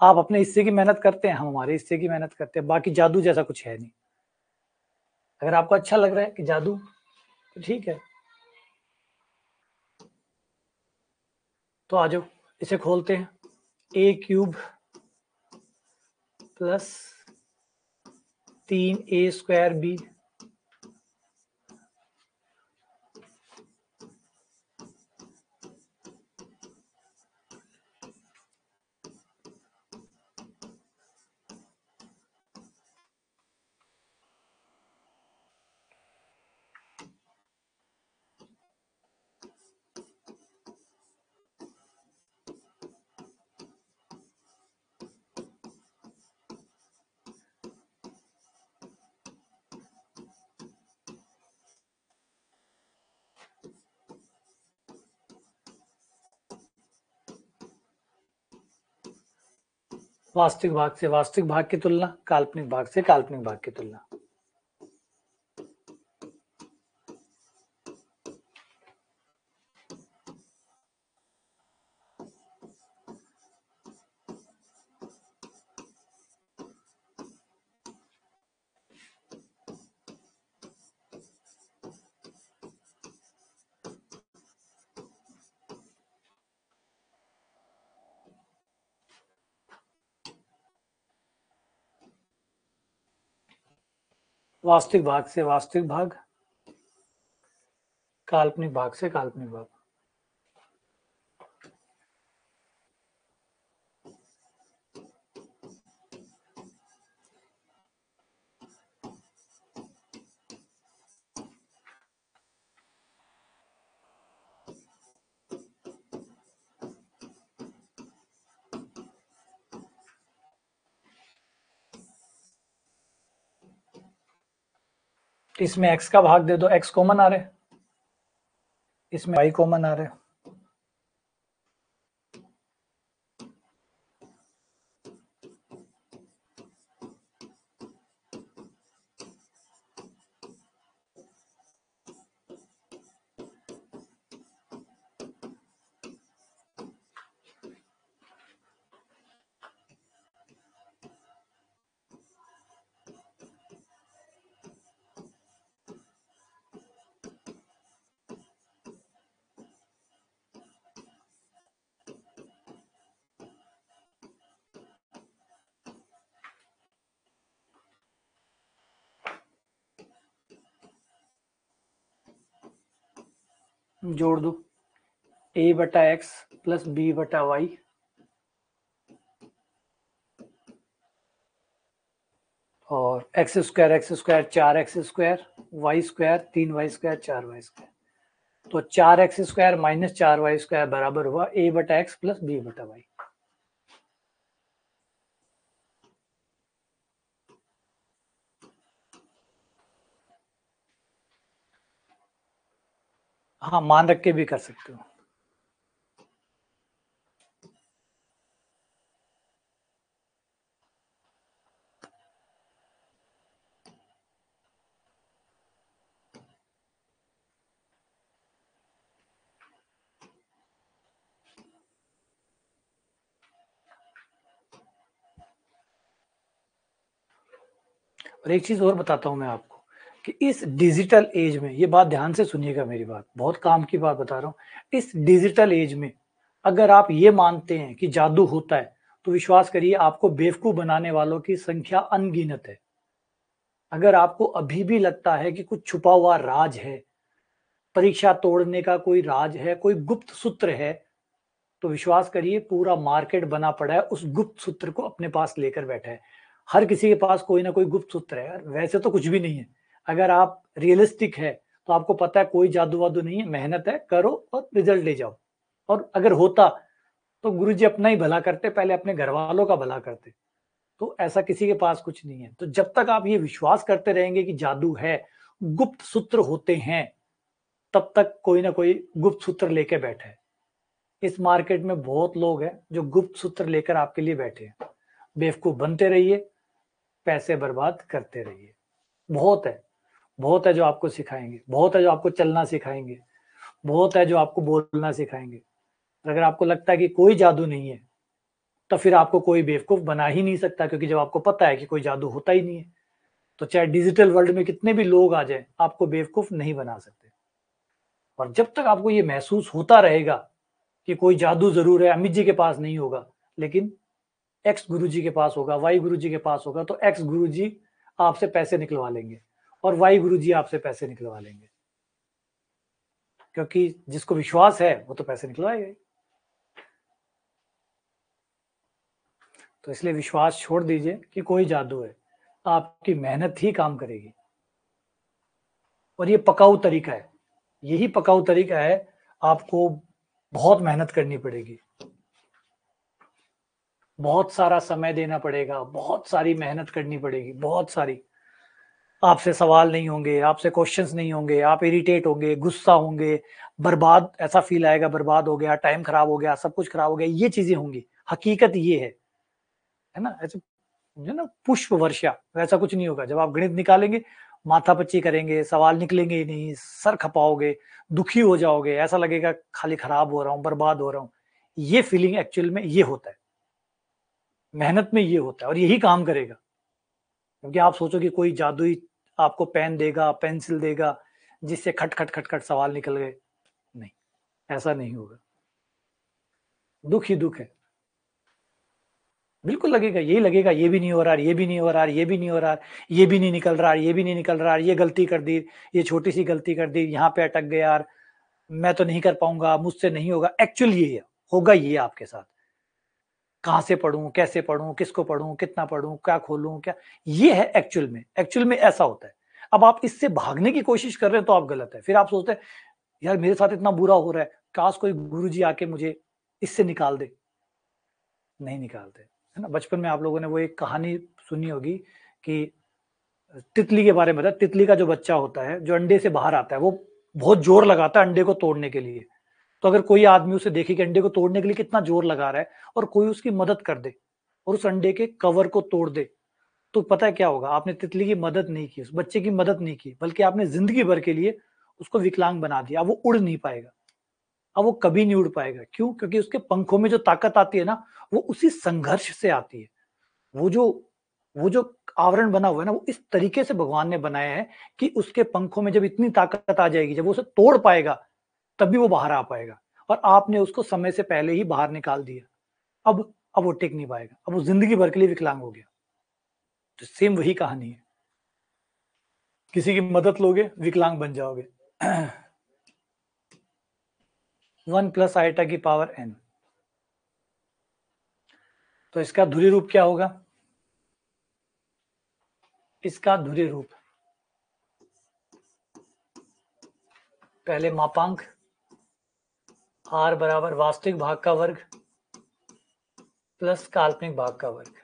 आप अपने हिस्से की मेहनत करते हैं, हम हमारे हिस्से की मेहनत करते हैं, बाकी जादू जैसा कुछ है नहीं। अगर आपको अच्छा लग रहा है कि जादू, तो ठीक है, तो आ जाओ, इसे खोलते हैं। ए क्यूब प्लस 3a² b वास्तविक भाग से वास्तविक भाग की तुलना, काल्पनिक भाग से काल्पनिक भाग की तुलना। वास्तविक भाग से वास्तविक भाग, काल्पनिक भाग से काल्पनिक भाग। इसमें x का भाग दे दो, x कॉमन आ रहा है, इसमें y कॉमन आ रहा है। जोड़ दो, a/x प्लस b/y और x² 4x², y² 3y², 4y²। तो 4x² माइनस 4y² बराबर हुआ a/x प्लस b/y। हाँ, मान रख के भी कर सकते हो। और एक चीज और बताता हूं मैं आपको कि इस डिजिटल एज में, ये बात ध्यान से सुनिएगा, मेरी बात बहुत काम की बात बता रहा हूं। इस डिजिटल एज में अगर आप ये मानते हैं कि जादू होता है, तो विश्वास करिए आपको बेवकूफ बनाने वालों की संख्या अनगिनत है। अगर आपको अभी भी लगता है कि कुछ छुपा हुआ राज है, परीक्षा तोड़ने का कोई राज है, कोई गुप्त सूत्र है, तो विश्वास करिए पूरा मार्केट बना पड़ा है उस गुप्त सूत्र को अपने पास लेकर बैठा है। हर किसी के पास कोई ना कोई गुप्त सूत्र है यार, वैसे तो कुछ भी नहीं है। अगर आप रियलिस्टिक है तो आपको पता है कोई जादू वादू नहीं है, मेहनत है, करो और रिजल्ट ले जाओ। और अगर होता तो गुरुजी अपना ही भला करते, पहले अपने घर वालों का भला करते। तो ऐसा किसी के पास कुछ नहीं है। तो जब तक आप ये विश्वास करते रहेंगे कि जादू है, गुप्त सूत्र होते हैं, तब तक कोई ना कोई गुप्त सूत्र लेके बैठे है। इस मार्केट में बहुत लोग हैं जो गुप्त सूत्र लेकर आपके लिए बैठे हैं। बेवकूफ बनते रहिए, पैसे बर्बाद करते रहिए। बहुत है जो आपको सिखाएंगे, बहुत है जो आपको चलना सिखाएंगे, बहुत है जो आपको बोलना सिखाएंगे। अगर आपको लगता है कि कोई जादू नहीं है, तो फिर आपको कोई बेवकूफ बना ही नहीं सकता, क्योंकि जब आपको पता है कि कोई जादू होता ही नहीं है, तो चाहे डिजिटल वर्ल्ड में कितने भी लोग आ जाए, आपको बेवकूफ नहीं बना सकते। और जब तक आपको ये महसूस होता रहेगा कि कोई जादू जरूर है, अमित जी के पास नहीं होगा, लेकिन एक्स गुरु जी के पास होगा, वाई गुरु जी के पास होगा, तो एक्स गुरु जी आपसे पैसे निकलवा लेंगे और वाई गुरु जी आपसे पैसे निकलवा लेंगे, क्योंकि जिसको विश्वास है वो तो पैसे निकलवाएगा। तो इसलिए विश्वास छोड़ दीजिए कि कोई जादू है, आपकी मेहनत ही काम करेगी। और ये पकाऊ तरीका है, यही पकाऊ तरीका है, आपको बहुत मेहनत करनी पड़ेगी, बहुत सारा समय देना पड़ेगा, बहुत सारी मेहनत करनी पड़ेगी, बहुत सारी। आपसे सवाल नहीं होंगे, आपसे क्वेश्चंस नहीं होंगे, आप इरिटेट होंगे, गुस्सा होंगे, बर्बाद, ऐसा फील आएगा बर्बाद हो गया, टाइम खराब हो गया, सब कुछ खराब हो गया, ये चीजें होंगी। हकीकत ये है ना, ऐसे जो ना पुष्प वर्षा, वैसा कुछ नहीं होगा। जब आप गणित निकालेंगे, माथापच्ची करेंगे, सवाल निकलेंगे ही नहीं, सर खपाओगे, दुखी हो जाओगे, ऐसा लगेगा खाली खराब हो रहा हूँ, बर्बाद हो रहा हूँ। ये फीलिंग एक्चुअल में ये होता है, मेहनत में ये होता है, और यही काम करेगा। क्योंकि आप सोचो कि कोई जादुई आपको पेन देगा, पेंसिल देगा, जिससे खट खट खट खट सवाल निकल गए, नहीं, ऐसा नहीं होगा। दुख ही दुख है, बिल्कुल लगेगा, यही लगेगा, ये भी नहीं हो रहा, ये भी नहीं हो रहा, ये भी नहीं हो रहा, ये भी नहीं निकल रहा, ये भी नहीं निकल रहा, ये गलती कर दी, ये छोटी सी गलती कर दी, यहाँ पे अटक गया यार, मैं तो नहीं कर पाऊंगा, मुझसे नहीं होगा। एक्चुअल ये है, होगा ये आपके साथ। कहाँ से पढ़ूं, कैसे पढ़ूं, किसको पढ़ूं, कितना पढ़ूं, क्या खोलूं, क्या, ये है एक्चुअल में। एक्चुअल में ऐसा होता है। अब आप इससे भागने की कोशिश कर रहे हैं तो आप गलत है। फिर आप सोचते हैं यार मेरे साथ इतना बुरा हो रहा है, काश कोई गुरुजी आके मुझे इससे निकाल दे। नहीं निकालते, है ना। बचपन में आप लोगों ने वो एक कहानी सुनी होगी कि तितली के बारे में था। तितली का जो बच्चा होता है, जो अंडे से बाहर आता है, वो बहुत जोर लगाता है अंडे को तोड़ने के लिए। तो अगर कोई आदमी उसे देखे कि अंडे को तोड़ने के लिए कितना जोर लगा रहा है, और कोई उसकी मदद कर दे और उस अंडे के कवर को तोड़ दे, तो पता है क्या होगा? आपने तितली की मदद नहीं की, उस बच्चे की मदद नहीं की, बल्कि आपने जिंदगी भर के लिए उसको विकलांग बना दिया। अब वो उड़ नहीं पाएगा, अब वो कभी नहीं उड़ पाएगा। क्यों? क्योंकि उसके पंखों में जो ताकत आती है ना, वो उसी संघर्ष से आती है। वो जो वो जो आवरण बना हुआ है ना, वो इस तरीके से भगवान ने बनाया है कि उसके पंखों में जब इतनी ताकत आ जाएगी, जब वो उसे तोड़ पाएगा, तभी वो बाहर आ पाएगा। और आपने उसको समय से पहले ही बाहर निकाल दिया। अब वो टिक नहीं पाएगा, अब वो जिंदगी भर के लिए विकलांग हो गया। तो सेम वही कहानी है, किसी की मदद लोगे, विकलांग बन जाओगे। 1 + i⁻n। तो इसका धुरी रूप क्या होगा? इसका धुरी रूप, पहले मापांक r बराबर वास्तविक भाग का वर्ग प्लस काल्पनिक भाग का वर्ग।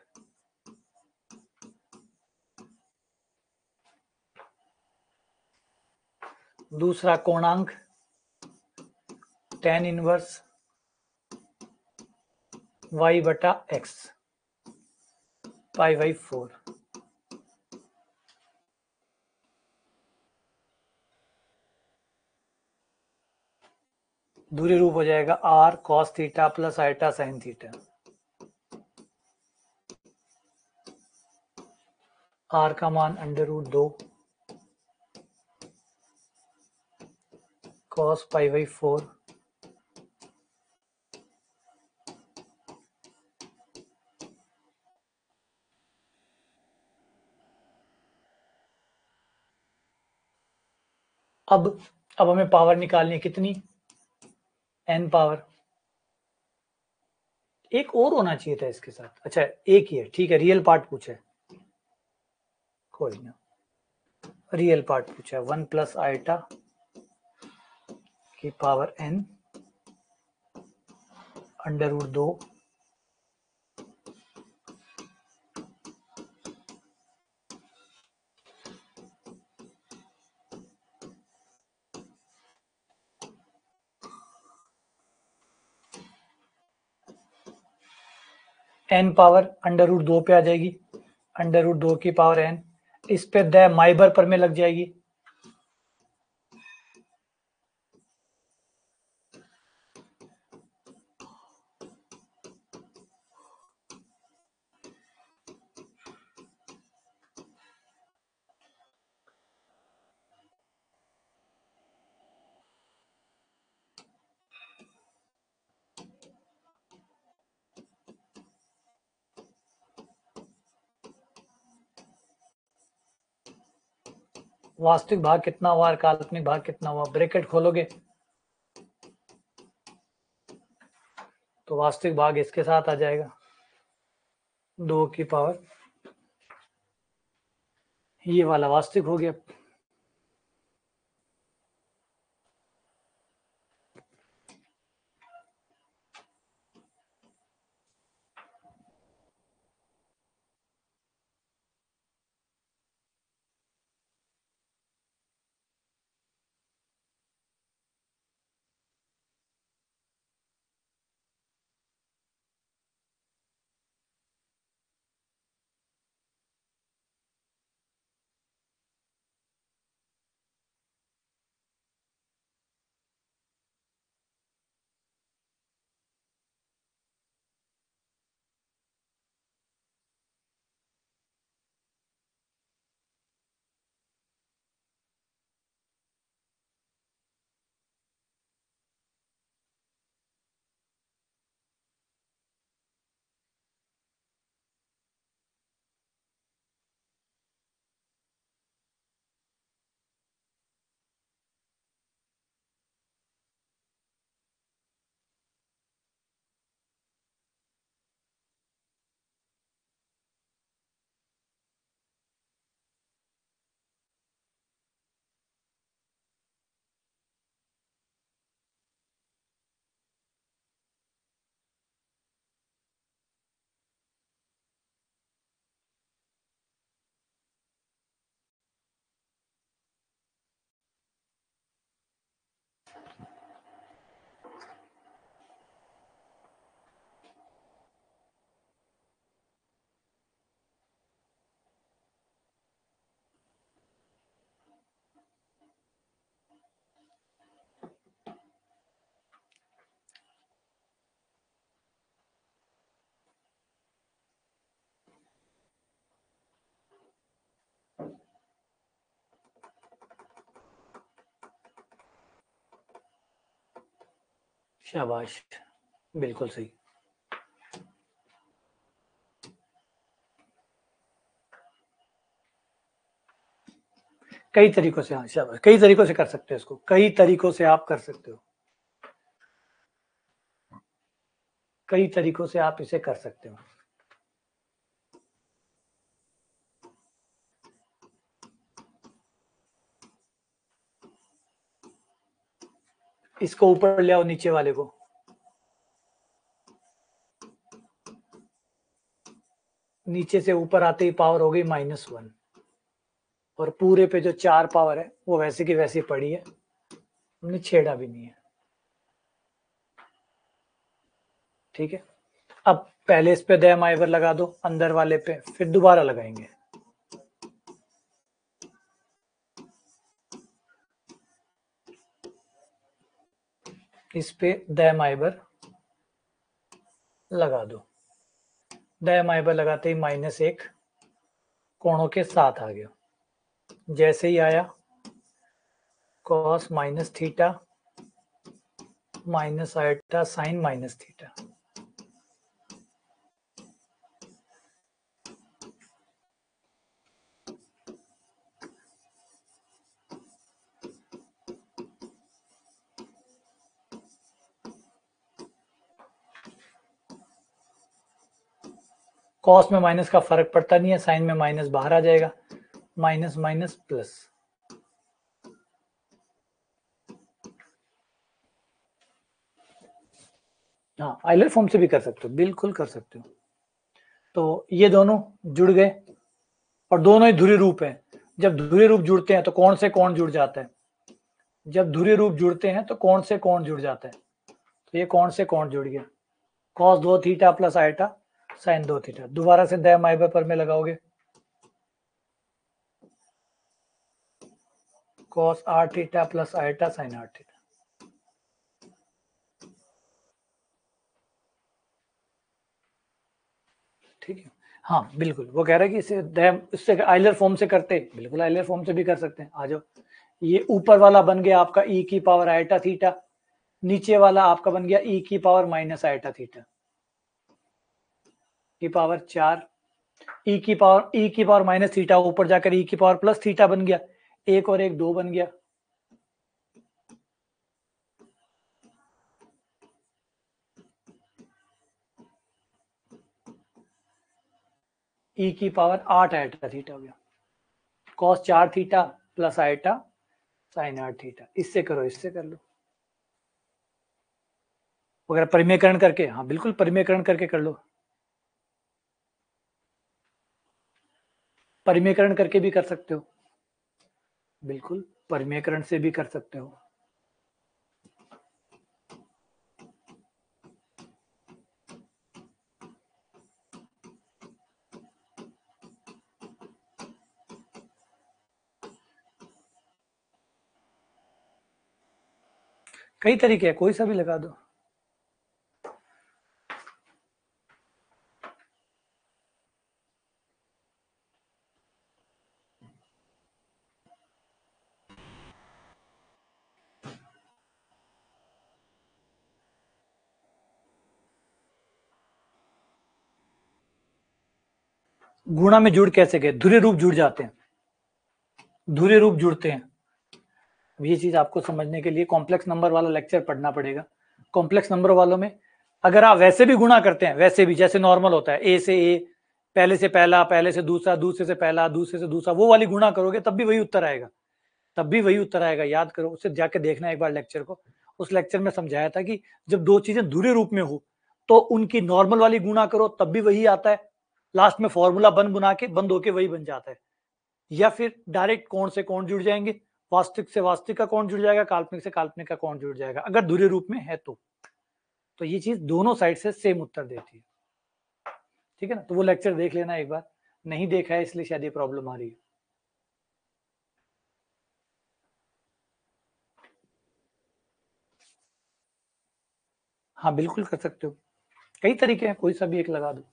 दूसरा कोणांक tan इनवर्स y/x π/4। दूरी रूप हो जाएगा r cos theta plus iota sine theta. r का मान √2 cos π/4 अब हमें पावर निकालनी है कितनी? n power. एक और होना चाहिए था इसके साथ। अच्छा एक ही है, ठीक है। रियल पार्ट पूछा है, कोई ना, रियल पार्ट पूछा है। 1 + i की पावर n √2 n पावर √2 पे आ जाएगी, √2 की पावर n। इस पे द माइबर पर में लग जाएगी। वास्तविक भाग कितना हुआ और काल्पनिक भाग कितना हुआ, ब्रैकेट खोलोगे तो वास्तविक भाग इसके साथ आ जाएगा 2 की पावर, ये वाला वास्तविक हो गया। शाबाश, बिल्कुल सही। कई तरीकों से, हाँ शाबाश, कई तरीकों से कर सकते हो इसको, कई तरीकों से आप कर सकते हो, कई तरीकों से आप इसे कर सकते हो। इसको ऊपर ले आओ, नीचे वाले को, नीचे से ऊपर आते ही पावर हो गई -1, और पूरे पे जो 4 पावर है वो वैसे की वैसी पड़ी है, हमने छेड़ा भी नहीं है। ठीक है, अब पहले इस पे द माइवर लगा दो अंदर वाले पे, फिर दोबारा लगाएंगे। इस पे द माइबर लगा दो, द माइबर लगाते ही -1 कोणों के साथ आ गया। जैसे ही आया cos minus theta minus iota sine minus theta, cos में माइनस का फर्क पड़ता नहीं है, साइन में माइनस बाहर आ जाएगा, माइनस माइनस प्लस। हाँ, आइलर फॉर्म से भी कर सकते हो, बिल्कुल कर सकते हो। तो ये दोनों जुड़ गए और दोनों ही धुरी रूप है। जब धुरी रूप जुड़ते हैं तो कौन से कौन जुड़ जाता है, जब धुरी रूप जुड़ते हैं तो कौन से कौन जुड़ जाता है, तो ये कौन से कौन जुड़ गया, cos 2 theta plus iota sine 2 theta. दोबारा से द माइबर पर में लगाओगे cos r theta plus iota sin r theta. ठीक है, हाँ बिल्कुल, वो कह रहा है कि इससे आइलर फॉर्म से करते, बिल्कुल आइलर फॉर्म से भी कर सकते हैं। आ जाओ, ये ऊपर वाला बन गया आपका e की पावर आयटा थीटा, नीचे वाला आपका बन गया e की पावर माइनस आयटा थीटा, की पावर 4, e की पावर माइनस थीटा, ऊपर जाकर e की पावर प्लस थीटा बन गया, एक और एक 2 बन गया, e की पावर 8 आयटा थीटा हो गया, cos 4 theta plus iota sine 8 theta. इससे करो, इससे कर लो, अगर परिमेयकरण करके, हाँ बिल्कुल परिमेयकरण करके कर लो, परिमेयकरण करके भी कर सकते हो, बिल्कुल परिमेयकरण से भी कर सकते हो। कई तरीके हैं, कोई सा भी लगा दो। गुणा में जुड़ कैसे गए, ध्रुवीय रूप जुड़ जाते हैं, ध्रुवीय रूप जुड़ते हैं। ये चीज आपको समझने के लिए कॉम्प्लेक्स नंबर वाला लेक्चर पढ़ना पड़ेगा। कॉम्प्लेक्स नंबर वालों में अगर आप वैसे भी गुणा करते हैं, वैसे भी जैसे नॉर्मल होता है, ए से ए, पहले से पहला, पहले से दूसरा, दूसरे से पहला, दूसरे से दूसरा, वो वाली गुणा करोगे तब भी वही उत्तर आएगा, तब भी वही उत्तर आएगा। याद करो, उससे जाके देखना एक बार लेक्चर को। उस लेक्चर में समझाया था कि जब दो चीजें ध्रुवीय रूप में हो तो उनकी नॉर्मल वाली गुणा करो तब भी वही आता है, लास्ट में फॉर्मूला बंद होके वही बन जाता है। या फिर डायरेक्ट कोण से कोण जुड़ जाएंगे, वास्तविक से वास्तविक का कोण जुड़ जाएगा, काल्पनिक से काल्पनिक का कोण जुड़ जाएगा, अगर ध्रुवीय रूप में है तो ये चीज दोनों साइड से सेम उत्तर देती है। ठीक है ना, तो वो लेक्चर देख लेना एक बार, नहीं देखा है इसलिए शायद ये प्रॉब्लम आ रही है। हाँ बिल्कुल कर सकते हो, कई तरीके हैं, कोई सा भी एक लगा दो।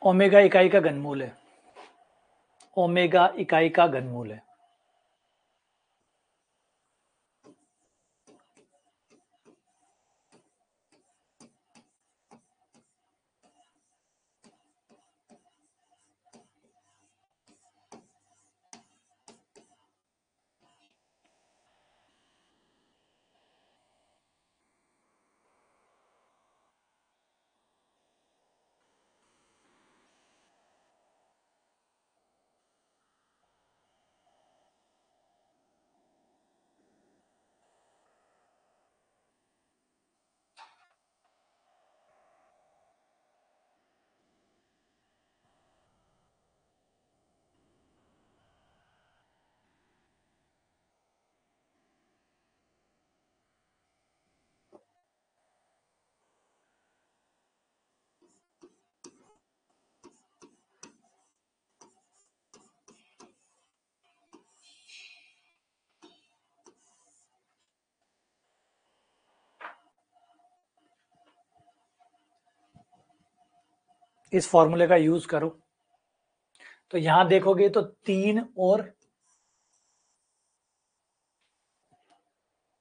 ओमेगा इकाई का घनमूल है, ओमेगा इकाई का घनमूल है। इस फॉर्मूले का यूज करो, तो यहां देखोगे तो 3 और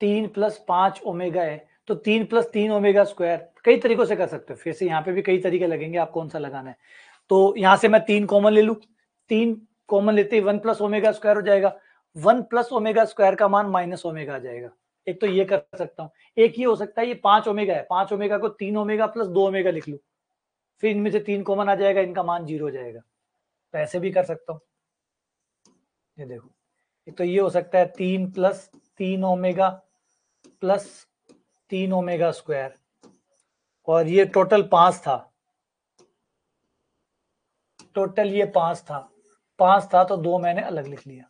3 प्लस 5 ओमेगा है, तो 3 प्लस 3 ओमेगा स्क्वायर, कई तरीकों से कर सकते हो। फिर से यहाँ पे भी कई तरीके लगेंगे, आप कौन सा लगाना है। तो यहां से मैं 3 कॉमन ले लू, 3 कॉमन लेते ही 1 प्लस ओमेगा स्क्वायर हो जाएगा, 1 प्लस ओमेगा स्क्वायर का मान माइनस ओमेगा आ जाएगा, एक तो ये कर सकता हूँ, एक ये हो सकता है ये 5 ओमेगा है, 5 ओमेगा को 3 ओमेगा प्लस 2 ओमेगा लिख लूँ, फिर इनमें से 3 कॉमन आ जाएगा, इनका मान 0 हो जाएगा। तो ऐसे भी कर सकता हूँ, ये देखो, एक तो ये हो सकता है 3 plus 3 omega plus 3 omega square, और ये टोटल 5 था, टोटल ये 5 था, 5 था तो 2 मैंने अलग लिख लिया।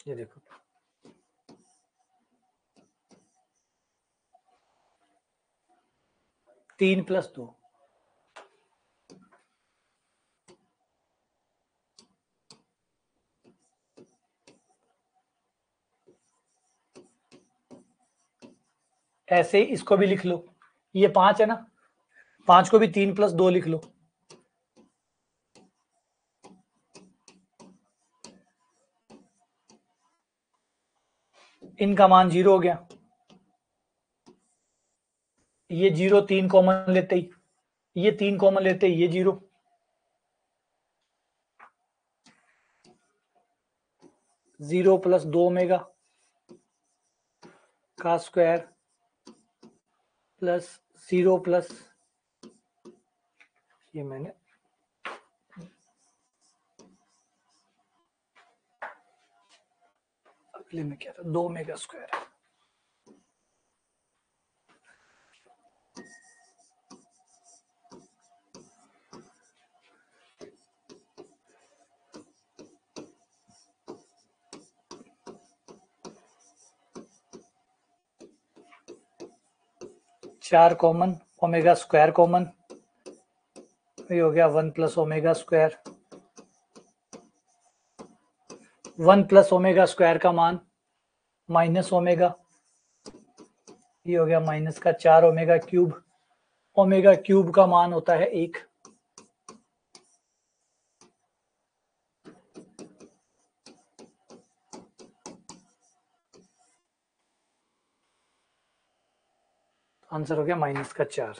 ये देखो, तीन प्लस 2, ऐसे इसको भी लिख लो, ये 5 है ना, 5 को भी 3 प्लस 2 लिख लो, इनका मान 0 हो गया, ये 0 3 कॉमन लेते ही, ये 3 कॉमन लेते ही ये 0, 0 प्लस 2 ओमेगा का स्क्वायर प्लस 0 प्लस, ये मैंने अगले में क्या था, 2 ओमेगा स्क्वायर, चार कॉमन, ओमेगा स्क्वायर कॉमन, ये हो गया 1 plus omega square, 1 plus omega square का मान माइनस ओमेगा, ये हो गया माइनस का 4 ओमेगा क्यूब, ओमेगा क्यूब का मान होता है 1, आंसर हो गया माइनस का 4।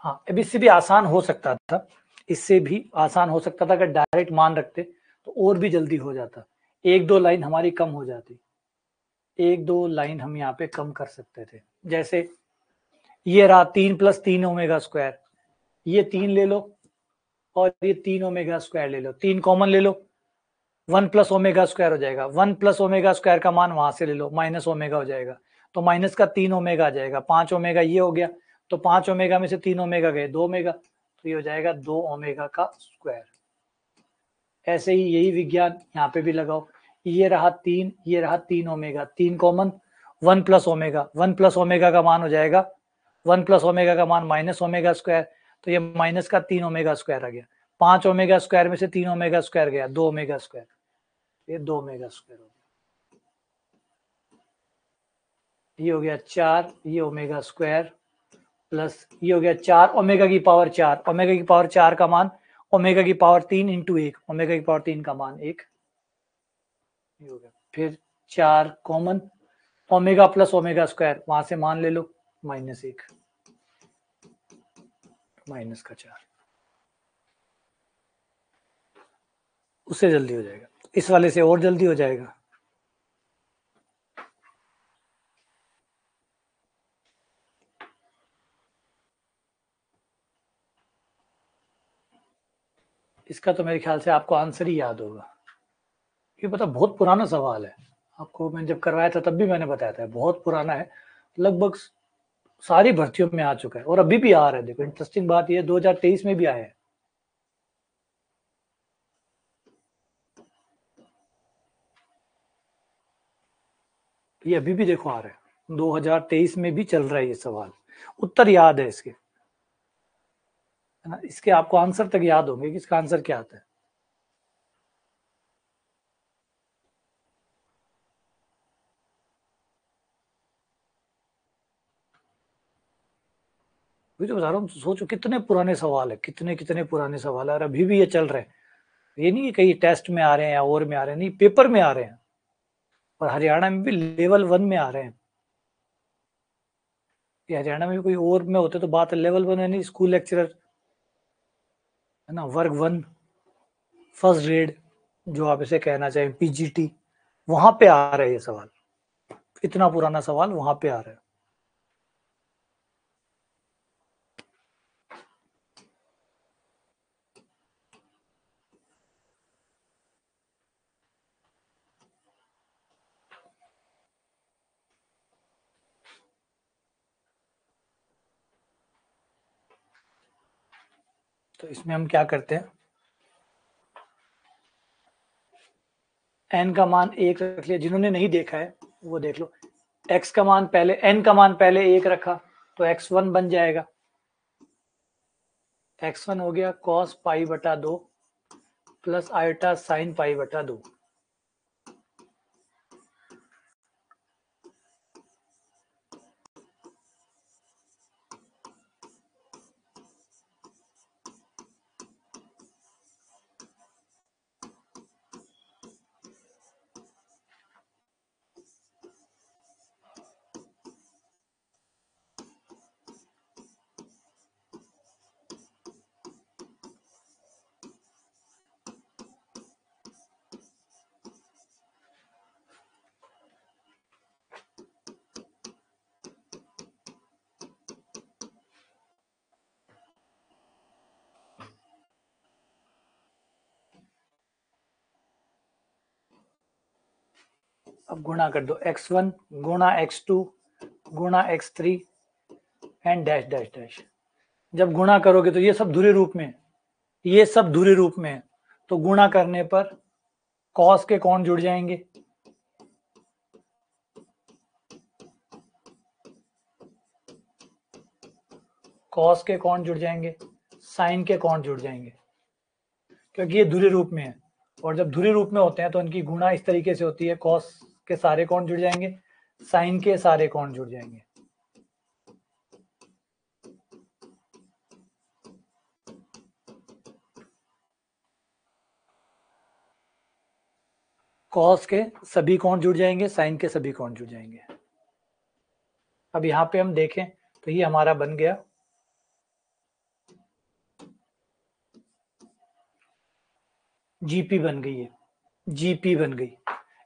हाँ, अब इससे भी आसान हो सकता था, इससे भी आसान हो सकता था, अगर डायरेक्ट मान रखते तो और भी जल्दी हो जाता, एक दो लाइन हमारी कम हो जाती, एक दो लाइन हम यहाँ पे कम कर सकते थे। जैसे ये रहा 3 प्लस 3 ओमेगा स्क्वायर, ये 3 ले लो और ये 3 ओमेगा स्क्वायर ले लो, 3 कॉमन ले लो, 1 प्लस ओमेगा स्क्वायर हो जाएगा, 1 प्लस ओमेगा स्क्वायर का मान वहां से ले लो, माइनस ओमेगा हो जाएगा, तो माइनस का 3 ओमेगा आ जाएगा, 5 ओमेगा ये हो गया, तो 5 ओमेगा में से 3 ओमेगा गए, 2 ओमेगा, तो ये हो जाएगा 2 ओमेगा का स्क्वायर। ऐसे ही यही विज्ञान यहाँ पे भी लगाओ, ये रहा 3, ये रहा 3 omega, 3 common, 1 plus omega, 1 plus omega का मान हो जाएगा, 1 प्लस ओमेगा का मान माइनस ओमेगा स्क्वायर, तो ये माइनस का 3 ओमेगा स्क्वायर आ गया, 5 ओमेगा स्क्वायर में से 3 ओमेगा स्क्वायर गया, 2 ओमेगा स्क्वायर, ये 2 ओमेगा स्क्वायर हो गया, ये हो गया 4, ये ओमेगा स्क्वायर प्लस ये हो गया 4 ओमेगा की पावर 4, ओमेगा की पावर 4 का मान ओमेगा की पावर 3 इंटू 1, ओमेगा की पावर 3 का मान 1, ये हो गया, फिर 4 common, omega plus omega square वहां से मान ले लो, -1, माइनस का 4, उससे जल्दी हो जाएगा, इस वाले से और जल्दी हो जाएगा। इसका तो मेरे ख्याल से आपको आंसर ही याद होगा, ये पता बहुत पुराना सवाल है, आपको मैंने जब करवाया था तब भी मैंने बताया था, बहुत पुराना है, लगभग सारी भर्तियों में आ चुका है और अभी भी आ रहा है। देखो इंटरेस्टिंग बात ये 2023 में भी आया है, ये अभी भी देखो आ रहा है, 2023 में भी चल रहा है ये सवाल, उत्तर याद है इसके, है ना, इसके आपको आंसर तक याद होंगे कि इसका आंसर क्या आता है। वही तो बता रहा हूँ, सोचो कितने पुराने सवाल है, कितने कितने पुराने सवाल है और अभी भी ये चल रहे हैं, ये नहीं कि कहीं टेस्ट में आ रहे हैं या और में आ रहे हैं, नहीं पेपर में आ रहे हैं, और हरियाणा में भी लेवल 1 में आ रहे हैं, हरियाणा में भी कोई और में होते तो बात है, लेवल 1 यानी स्कूल लेक्चरर, है ना, वर्ग 1 फर्स्ट ग्रेड, जो आप इसे कहना चाहें पीजीटी, वहां पे आ रहा है ये सवाल, इतना पुराना सवाल वहां पे आ रहा है। तो इसमें हम क्या करते हैं, n का मान 1 रख लिया, जिन्होंने नहीं देखा है वो देख लो, x का मान पहले, n का मान पहले 1 रखा तो x1 बन जाएगा, x1 हो गया cos पाई बटा 2 प्लस आयोटा साइन पाई बटा 2। अब गुणा कर दो, x1 गुणा x2 गुणा x3 and dash dash dash. जब गुणा करोगे तो ये सब धुरे रूप में है, ये सब धुरे रूप में है, तो गुणा करने पर cos के कौन जुड़ जाएंगे, cos के कौन जुड़ जाएंगे, साइन के कौन जुड़ जाएंगे, क्योंकि ये धुरे रूप में है, और जब धुरे रूप में होते हैं तो इनकी गुणा इस तरीके से होती है, cos के सारे कौन जुड़ जाएंगे, साइन के सारे कौन जुड़ जाएंगे। cos के सभी कौन जुड़ जाएंगे, साइन के सभी कौन जुड़ जाएंगे। अब यहाँ पे हम देखें तो ये हमारा बन गया जीपी बन गई है, जीपी बन गई,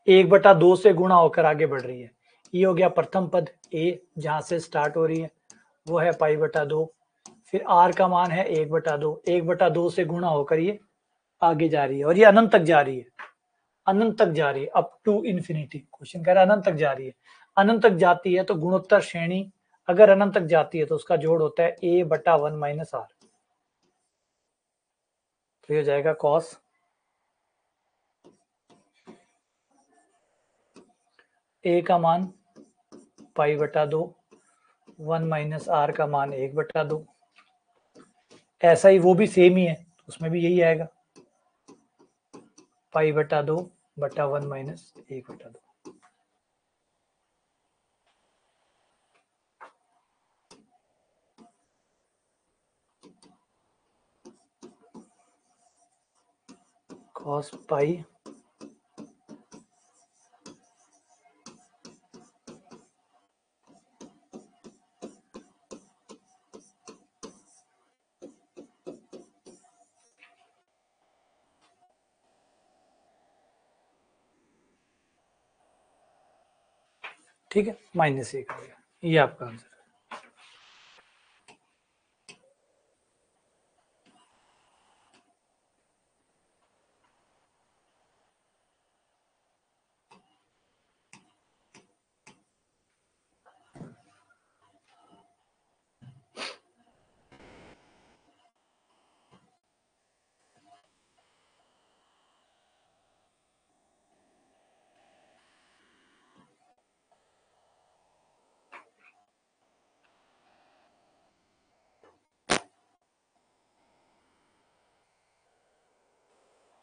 1/2 से गुणा होकर आगे बढ़ रही है। ये हो गया प्रथम पद ए, जहां से स्टार्ट हो रही है वो है पाई बटा 2, फिर आर का मान है 1/2, 1/2 से गुणा होकर ये आगे जा रही है, और ये अनंत तक जा रही है, अनंत तक जा रही है, अप टू इन्फिनिटी। क्वेश्चन कह रहा है अनंत तक जा रही है, अनंत तक जाती है तो गुणोत्तर श्रेणी अगर अनंत तक जाती है तो उसका जोड़ होता है a/1 माइनस आर, तो ये हो जाएगा cos a का मान पाई बटा 2, 1 माइनस आर का मान 1/2, ऐसा ही वो भी सेम ही है, उसमें भी यही आएगा पाई बटा 2 बटा 1 माइनस 1/2। cos पाई ठीक है, -1 आ गया, ये आपका आंसर।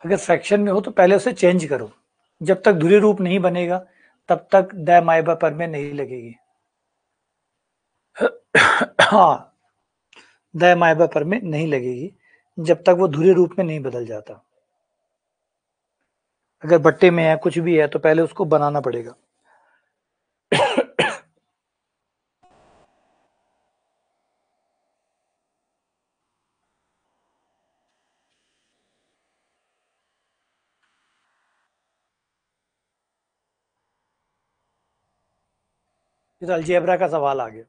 अगर फ्रैक्शन में हो तो पहले उसे चेंज करो, जब तक धुरी रूप नहीं बनेगा तब तक दैमाइबा पर में नहीं लगेगी। हाँ, दैमाइबा पर में नहीं लगेगी जब तक वो धुरी रूप में नहीं बदल जाता। अगर बट्टे में है कुछ भी है तो पहले उसको बनाना पड़ेगा। ये तो अलजेब्रा का सवाल आ गया।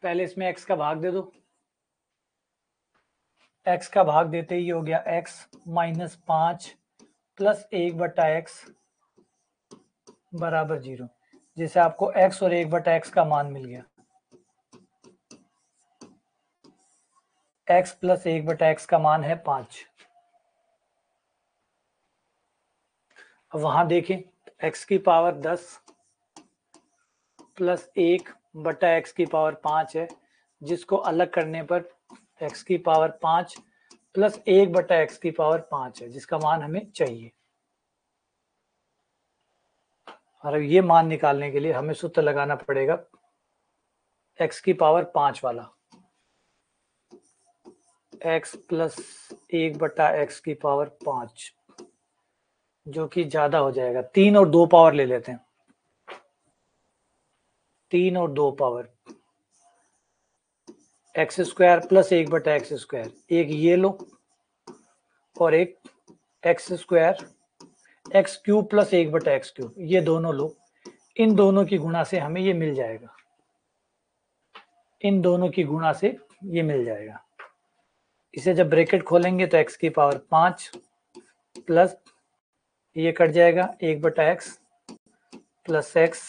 पहले इसमें x का भाग दे दो। x का भाग देते ही हो गया x माइनस 5 प्लस 1/x बराबर 0, जिसे आपको x और 1/x का मान मिल गया। x प्लस 1/x का मान है 5। अब वहां देखें, x की पावर 10 प्लस 1/x की पावर 5 है, जिसको अलग करने पर x की पावर 5 प्लस 1/x की पावर 5 है, जिसका मान हमें चाहिए। और ये मान निकालने के लिए हमें सूत्र लगाना पड़ेगा x की पावर 5 वाला, x प्लस 1/x की पावर 5, जो कि ज्यादा हो जाएगा। 3 और 2 पावर ले लेते हैं, 3 और 2 power, x square plus 1/x square, एक ये लो और एक x square x cube plus 1/x cube, ये दोनों लो। इन दोनों की गुणा से हमें ये मिल जाएगा, इन दोनों की गुणा से ये मिल जाएगा। इसे जब ब्रैकेट खोलेंगे तो x की पावर 5 प्लस ये कट जाएगा 1/x plus x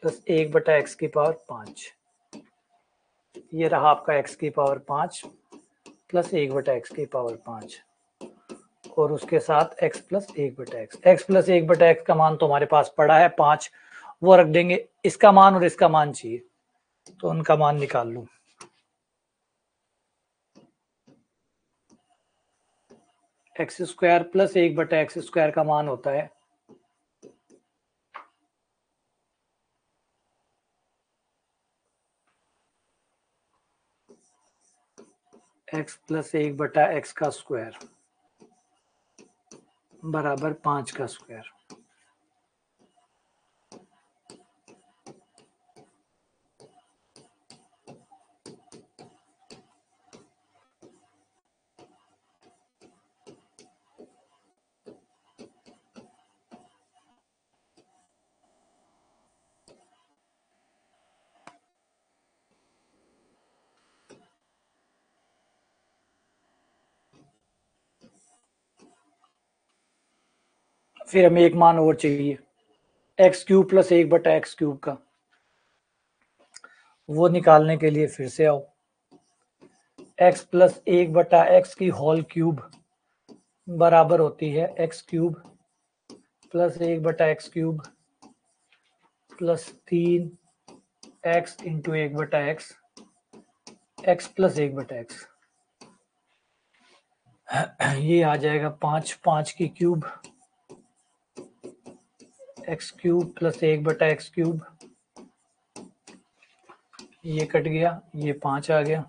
plus 1/x की पावर 5, ये रहा आपका x की पावर 5 प्लस 1/x की पावर 5, और उसके साथ x plus 1/x। x plus 1/x का मान तो हमारे पास पड़ा है 5, वो रख देंगे। इसका मान और इसका मान चाहिए, तो उनका मान निकाल लूं। X square plus 1/x square का मान होता है x प्लस 1/x का स्क्वायर बराबर 5 का स्क्वायर। फिर हमें एक मान और चाहिए x cube plus 1/x cube का, वो निकालने के लिए फिर से आओ, x प्लस 1/x की होल क्यूब बराबर होती है x cube plus 1/x cube plus 3x into 1/x, x plus 1/x, ये आ जाएगा 5 की cube, x cube plus 1/x cube, ये कट गया, ये 5 आ गया,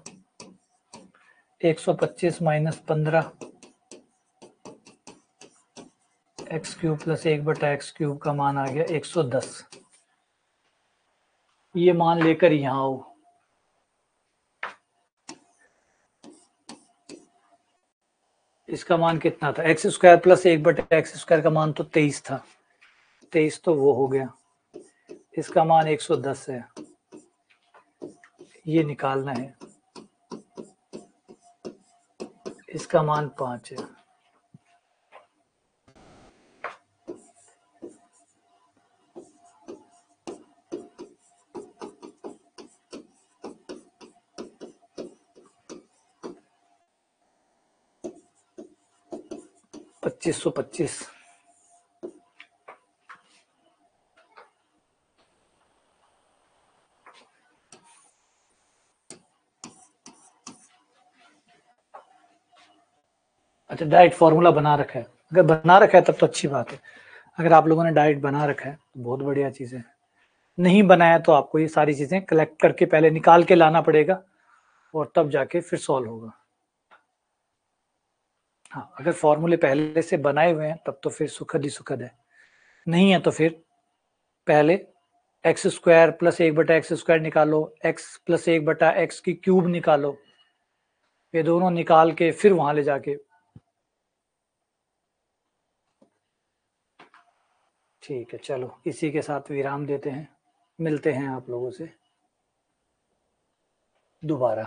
125 minus 15, x cube plus 1/x cube का मान आ गया 110। ये मान लेकर यहां आओ, इसका मान कितना था, x square plus 1/x square का मान तो 23 था, 23 तो वो हो गया, इसका मान 110 है, ये निकालना है, इसका मान 5 है। $2525। अच्छा, डायरेक्ट फॉर्मूला बना रखा है, अगर बना रखा है तब तो अच्छी बात है। अगर आप लोगों ने डायरेक्ट बना रखा है तो बहुत बढ़िया चीज़ है। नहीं बनाया तो आपको ये सारी चीज़ें कलेक्ट करके पहले निकाल के लाना पड़ेगा और तब जाके फिर सॉल्व होगा। हाँ, अगर फॉर्मूले पहले से बनाए हुए हैं तब तो फिर सुखद ही सुखद है, नहीं है तो फिर पहले एक्स स्क्वायर प्लस 1/x² निकालो, एक्स प्लस 1/x की क्यूब निकालो, ये दोनों निकाल के फिर वहां ले जाके। ठीक है, चलो इसी के साथ विराम देते हैं, मिलते हैं आप लोगों से दोबारा।